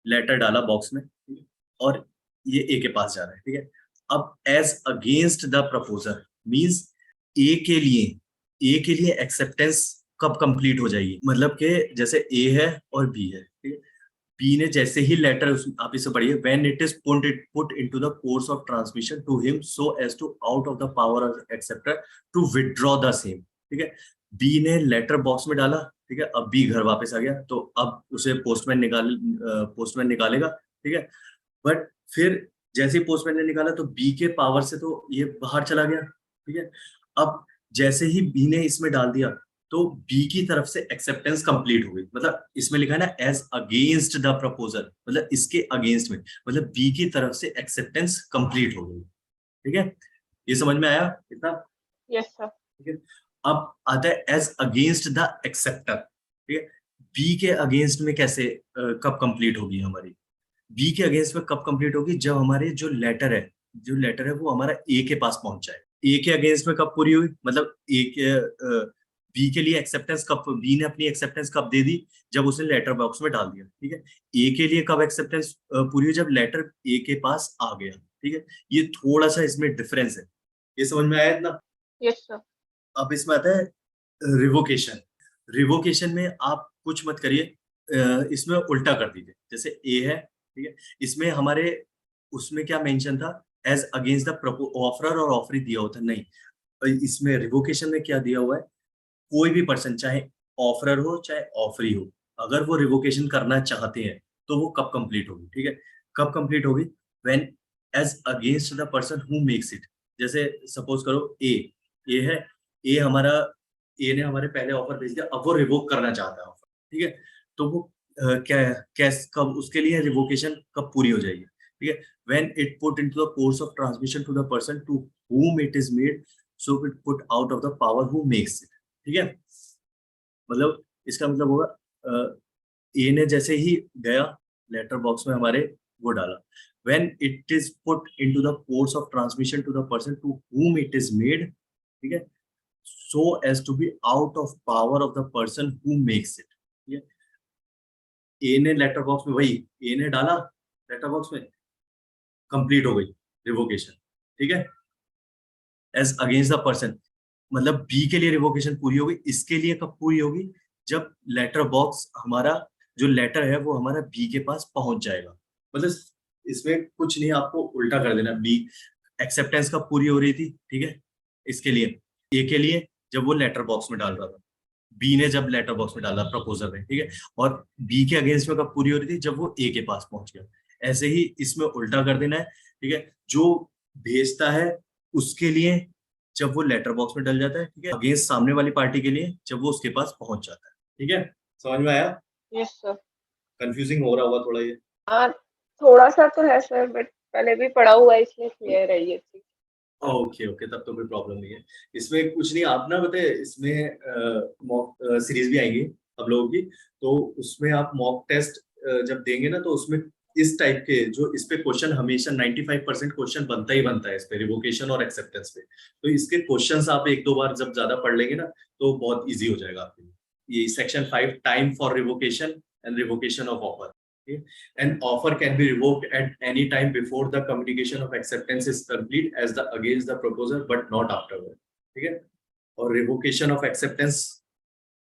लेटर डाला बॉक्स में, ठीक है? और ये ए के पास जा रहा है, ठीक है। अब as against the proposer means A के लिए एक्सेप्टेंस कब कंप्लीट हो जाएगी? मतलब कि जैसे ए है और बी है, ठीक है। बी ने जैसे ही लेटर, आप इसे पढ़िए, when it is put into the course of transmission to him so as to out of the power of acceptor to withdraw the same, ठीक है। बी ने लेटर बॉक्स में डाला, ठीक है, अब बी घर वापस आ गया, तो अब उसे पोस्टमैन निकालेगा, ठीक है। बट फिर जैसे ही पोस्टमैन ने निकाला तो बी के पावर से तो ये बाहर चला गया, ठीक है। अब जैसे ही बी ने इसमें डाल दिया तो बी की तरफ से एक्सेप्टेंस कंप्लीट हो गई, मतलब इसमें लिखा है ना एज अगेंस्ट द प्रपोजल, मतलब इसके अगेंस्ट में, मतलब बी की तरफ से एक्सेप्टेंस कंप्लीट हो गई, ठीक है। ये समझ में आया इतना? Yes sir. ठीक है। अब आता है एज अगेंस्ट द एक्सेप्टर, ठीक है। बी के अगेंस्ट में कैसे कब कंप्लीट होगी हमारी? बी के अगेंस्ट में कब कंप्लीट होगी? जब हमारे जो लेटर है वो हमारा ए के पास पहुंच जाए, ए के अगेंस्ट में कब पूरी हुई, मतलब ए के बी के लिए एक्सेप्टेंस कब, बी ने अपनी एक्सेप्टेंस कब दे दी, जब उसने लेटर बॉक्स में डाल दिया, ठीक है। ए के लिए कब एक्सेप्टेंस पूरी हुई, जब लेटर ए के पास आ गया, ठीक है। ये थोड़ा सा इसमें डिफरेंस है, ये समझ में आया इतना। Yes sir. अब इसमें आता है रिवोकेशन। रिवोकेशन में आप कुछ मत करिए, इसमें उल्टा कर दीजिए। जैसे ए है, ठीक है, इसमें हमारे उसमें क्या मेंशन था, एज अगेंस्ट द ऑफरर और ऑफरी दिया होता, नहीं, इसमें रिवोकेशन में क्या दिया हुआ है, कोई भी पर्सन चाहे ऑफरर हो चाहे ऑफरी हो, अगर वो रिवोकेशन करना चाहते हैं तो वो कब कंप्लीट होगी, ठीक है। कब कंप्लीट होगी, when as against the person who makes it. जैसे सपोज करो ए है, ए हमारा, ए ने हमारे पहले ऑफर भेज दिया, अब वो रिवोक करना चाहता है ऑफर, ठीक है। तो वो क्या कैस कब उसके लिए रिवोकेशन कब पूरी हो जाएगी, ठीक है, when it put into the course of transmission to the person to whom it is made, so it put out of the power who makes it, ठीक है। मतलब इसका मतलब होगा ए ने जैसे ही गया लेटर बॉक्स में हमारे, वो डाला, when it is put into the course of transmission to the person to whom it is made, ठीक है, so as to be out of power of the person who makes it, ठीक है। ए ने letter box में, वही ए ने डाला letter box में, कंप्लीट हो गई रिवोकेशन, ठीक है, एज अगेंस्ट द पर्सन। मतलब बी के लिए रिवोकेशन पूरी होगी, इसके लिए कब पूरी होगी, जब लेटर बॉक्स हमारा, जो लेटर है वो हमारा बी के पास पहुंच जाएगा। मतलब इसमें कुछ नहीं, आपको उल्टा कर देना, बी एक्सेप्टेंस कब पूरी हो रही थी, ठीक है, इसके लिए, ए के लिए जब वो लेटर बॉक्स में डाल रहा था, बी ने जब लेटर बॉक्स में डाला प्रपोजल में, ठीक है, और बी के अगेंस्ट में कब पूरी हो रही थी, जब वो ए के पास पहुंच गया। ऐसे ही इसमें उल्टा कर देना है, ठीक है, जो भेजता है उसके लिए जब वो लेटर बॉक्स में डल जाता है, ठीक है, अगेंस्ट सामने वाली पार्टी के लिए जब वो उसके पास पहुंच जाता है, ठीक है। समझ में आया, यस सर। कंफ्यूजिंग हो रहा होगा थोड़ा ये। हाँ, थोड़ा सा तो है सर, बट पहले भी पढ़ा हुआ है इसलिए क्लियर है ये चीज। ओके ओके, तब तो कोई प्रॉब्लम नहीं है। इसमें कुछ नहीं, आप ना बताए, इसमें मॉक सीरीज भी आएंगी आप लोगों की, तो उसमें आप मॉक टेस्ट जब देंगे ना, तो उसमें इस टाइप के, जो इस पे क्वेश्चन हमेशा 95% क्वेश्चन बनता ही बनता है इस पे, रिवोकेशन और एक्सेप्टेंस पे। तो इसके क्वेश्चंस आप एक दो बार जब ज्यादा पढ़ लेंगे ना, तो बहुत इजी हो जाएगा आपके लिए। ये section 5, time for revocation and revocation of offer. An offer can be revoked at any time before the communication of acceptance is complete as the against the proposer, but not afterward. ठीक है। और revocation of acceptance,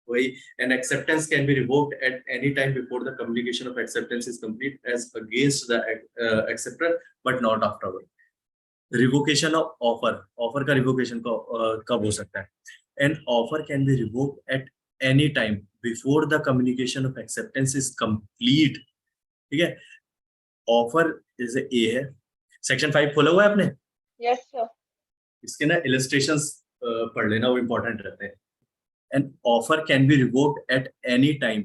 वही, an acceptance can be revoked at any time before the communication of acceptance is complete as against the acceptor, but not afterward. Revocation of offer, offer का revocation कब हो सकता है? An offer can be revoked at any time before the communication of acceptance is complete, ठीक है। Offer जैसे A है, section 5 खोला हुआ है आपने, यस सर। इसके ना इलस्ट्रेशंस पढ़ लेना, वो इंपॉर्टेंट रहते हैं। An offer can be revoked eight any time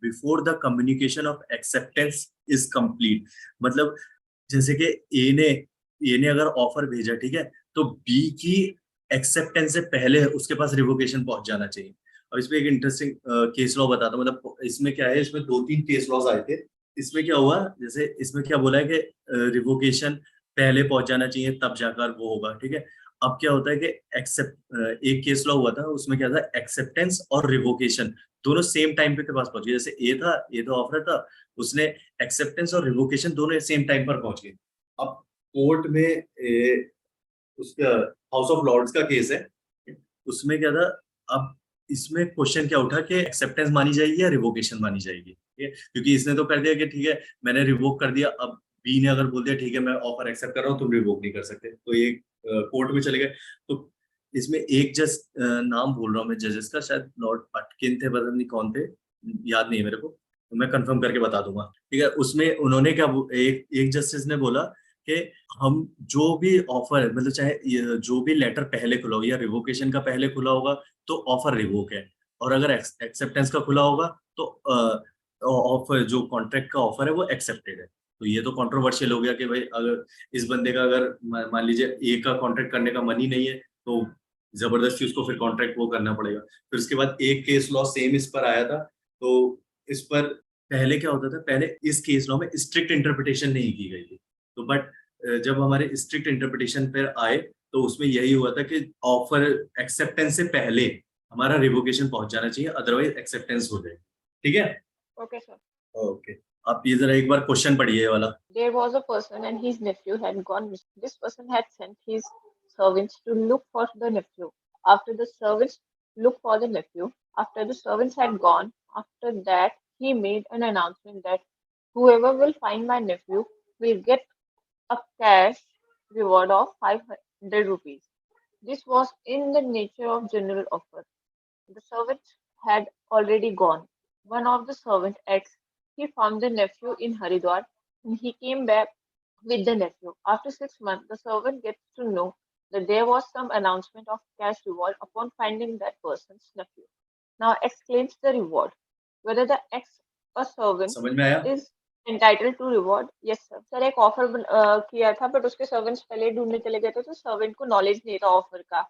before the communication of acceptance is complete. मतलब जैसे कि ए ने अगर ऑफर भेजा, ठीक है, तो बी की एक्सेप्टेंस से पहले उसके पास रिवोकेशन पहुंच जाना चाहिए। और इसमें एक इंटरेस्टिंग केस लॉ बताता हूं, मतलब इसमें क्या है, इसमें 2-3 केस लॉज आए थे। इसमें क्या हुआ, जैसे इसमें क्या बोला है कि रिवोकेशन पहले पहुंच जाना चाहिए तब जाकर वो होगा, ठीक है। अब क्या होता है कि एक केस लॉ हुआ था, उसमें क्या था, एक्सेप्टेंस और रिवोकेशन दोनों सेम टाइम पे के पास पहुंच गए। जैसे ए तो ऑफर था, उसने एक्सेप्टेंस और रिवोकेशन दोनों सेम टाइम पर पहुंच गए। अब कोर्ट में उसका हाउस ऑफ लॉर्ड्स का केस है, उसमें क्या था, अब इसमें क्वेश्चन क्या उठा कि एक्सेप्टेंस मानी जाएगी या रिवोकेशन मानी जाएगी, ठीक है, क्योंकि इसने तो कर दिया कि ठीक है मैंने रिवोक कर दिया, अब बी ने अगर बोल दिया ठीक है मैं ऑफर एक्सेप्ट कर रहा हूँ, तुम रिवोक नहीं कर सकते, तो ये कोर्ट में चले गए। तो इसमें एक जज, नाम बोल रहा हूँ मैं जजेस का, शायद लॉर्ड अटकिन थे, पता नहीं कौन थे, याद नहीं है मेरे को, तो मैं कंफर्म करके बता दूंगा, ठीक है। उसमें उन्होंने क्या, एक जस्टिस ने बोला कि हम जो भी ऑफर है, मतलब चाहे जो भी लेटर पहले खुला हो या रिवोकेशन का पहले खुला होगा तो ऑफर रिवोक है, और अगर एक्सेप्टेंस का खुला होगा तो ऑफर, जो कॉन्ट्रैक्ट का ऑफर है वो एक्सेप्टेड है। तो ये तो कंट्रोवर्शियल हो गया कि भाई अगर इस बंदे का, अगर मान लीजिए ए का कॉन्ट्रैक्ट करने का मन ही नहीं है, तो जबरदस्ती उसको फिर कॉन्ट्रैक्ट वो करना पड़ेगा। फिर उसके बाद एक केस लॉ सेम इस पर आया था, तो इस पर पहले क्या होता था, पहले इस केस लॉ में स्ट्रिक्ट इंटरप्रिटेशन नहीं की गई थी, तो बट जब हमारे स्ट्रिक्ट इंटरप्रिटेशन पर आए तो उसमें यही हुआ था कि ऑफर एक्सेप्टेंस से पहले हमारा रिवोकेशन पहुंच जाना चाहिए, अदरवाइज एक्सेप्टेंस हो जाएगा। ठीक है, Okay, sir. ओके। आप ये जरा एक बार क्वेश्चन पढ़िए ये वाला। There was a person and his nephew had gone missing. This person had sent his servants to look for the nephew. After the servants looked for the nephew, after the servants had gone, after that he made an announcement that whoever will find my nephew will get a cash reward of 500 rupees. This was in the nature of general offer. The servants had already gone. One of the servants asked, he found the nephew in Haridwar and he came back with the nephew. After 6 months, the servant gets to know that there was some announcement of cash reward upon finding that person's nephew. Now exclaims the reward. Whether the ex or servant समझ में आया? is entitled to reward? Yes, sir. Sir एक offer किया था but उसके servants पहले ढूंढने चले गए थे तो सर्वेंट को नॉलेज नहीं था ऑफर का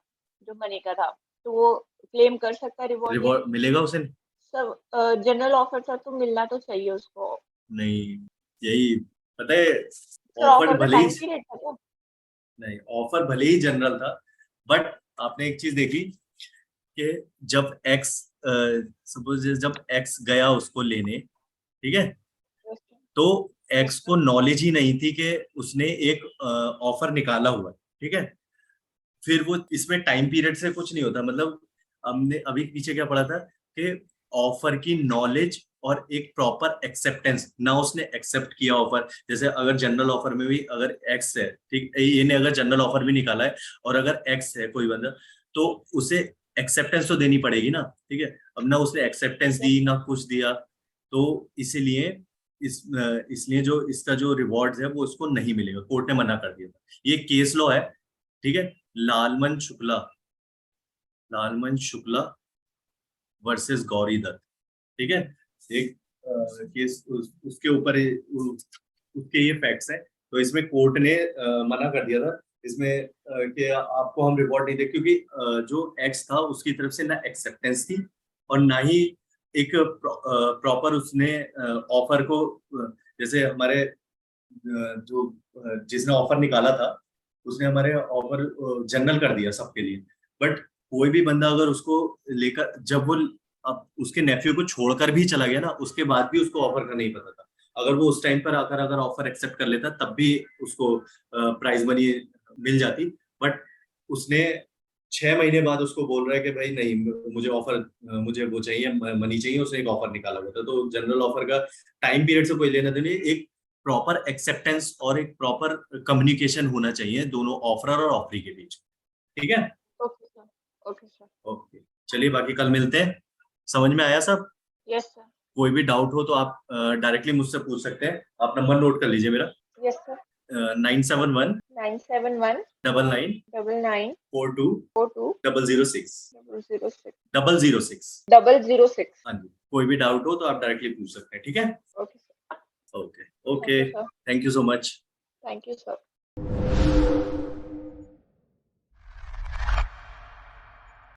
जो मनी का था तो वो क्लेम कर सकता है रिवॉर्ड या रिवॉर्ड मिलेगा उसे? सर जनरल ऑफर था तो मिलना तो चाहिए उसको। नहीं, यही पता है, सर ऑफर ऑफर का भले ही, टाइम पीरियड था क्या? नहीं ऑफर भले ही जनरल था, बट आपने एक चीज देखी कि जब एक्स, सपोज जब एक्स गया उसको लेने, ठीक है, Yes, sir. तो एक्स को नॉलेज ही नहीं थी कि उसने एक ऑफर निकाला हुआ है, ठीक है। फिर वो इसमें टाइम पीरियड से कुछ नहीं होता, मतलब हमने अभी पीछे क्या पढ़ा था कि ऑफर की नॉलेज और एक प्रॉपर एक्सेप्टेंस, ना उसने एक्सेप्ट किया ऑफर। जैसे अगर जनरल ऑफर में भी अगर एक्स है, ठीक, ये ने अगर जनरल ऑफर भी निकाला है और अगर एक्स है कोई बंदा, तो उसे एक्सेप्टेंस तो देनी पड़ेगी ना, ठीक है। अब ना उसने एक्सेप्टेंस दी ना कुछ दिया, तो इसीलिए इसलिए जो इसका जो रिवॉर्ड है वो उसको नहीं मिलेगा, कोर्ट ने मना कर दिया था। ये केस लॉ है, ठीक है, लालमन शुक्ला, लालमन शुक्ला वर्सेस गौरी दत्त, ठीक है। एक केस उसके ऊपर उसके ये फैक्ट्स हैं। तो इसमें कोर्ट ने मना कर दिया था इसमें कि आपको हम रिवॉर्ड नहीं दे, क्योंकि जो एक्स था उसकी तरफ से ना एक्सेप्टेंस थी और ना ही एक प्रॉपर उसने ऑफर को, जैसे हमारे जो जिसने ऑफर निकाला था उसने हमारे ऑफर जनरल कर दिया सबके लिए। बट कोई भी बंदा अगर उसको लेकर, जब वो अब उसके नेफ्यू को छोड़कर भी चला गया ना, उसके बाद भी उसको ऑफर का नहीं पता था। अगर वो उस टाइम पर आकर अगर ऑफर एक्सेप्ट कर लेता तब भी उसको प्राइज मनी मिल जाती। बट उसने 6 महीने बाद उसको बोल रहा है कि भाई नहीं, मुझे ऑफर, मुझे वो चाहिए, मनी चाहिए, उसने एक ऑफर निकाला हुआ था। तो जनरल ऑफर का टाइम पीरियड से कोई लेना देना नहीं, एक प्रॉपर एक्सेप्टेंस और एक प्रॉपर कम्युनिकेशन होना चाहिए दोनों ऑफरर और ऑफरी के बीच, ठीक है। Okay sir, okay sir. Okay, चलिए बाकी कल मिलते हैं। समझ में आया सब? Yes sir. कोई भी डाउट हो तो आप डायरेक्टली मुझसे पूछ सकते हैं। आप नंबर नोट कर लीजिए मेरा, यस सर। 971 971 99 99 42 42 006 006 006। 006। हाँ जी, कोई भी डाउट हो तो आप डायरेक्टली पूछ सकते हैं, ठीक है। Okay sir. Okay okay, thank you so much. Thank you sir.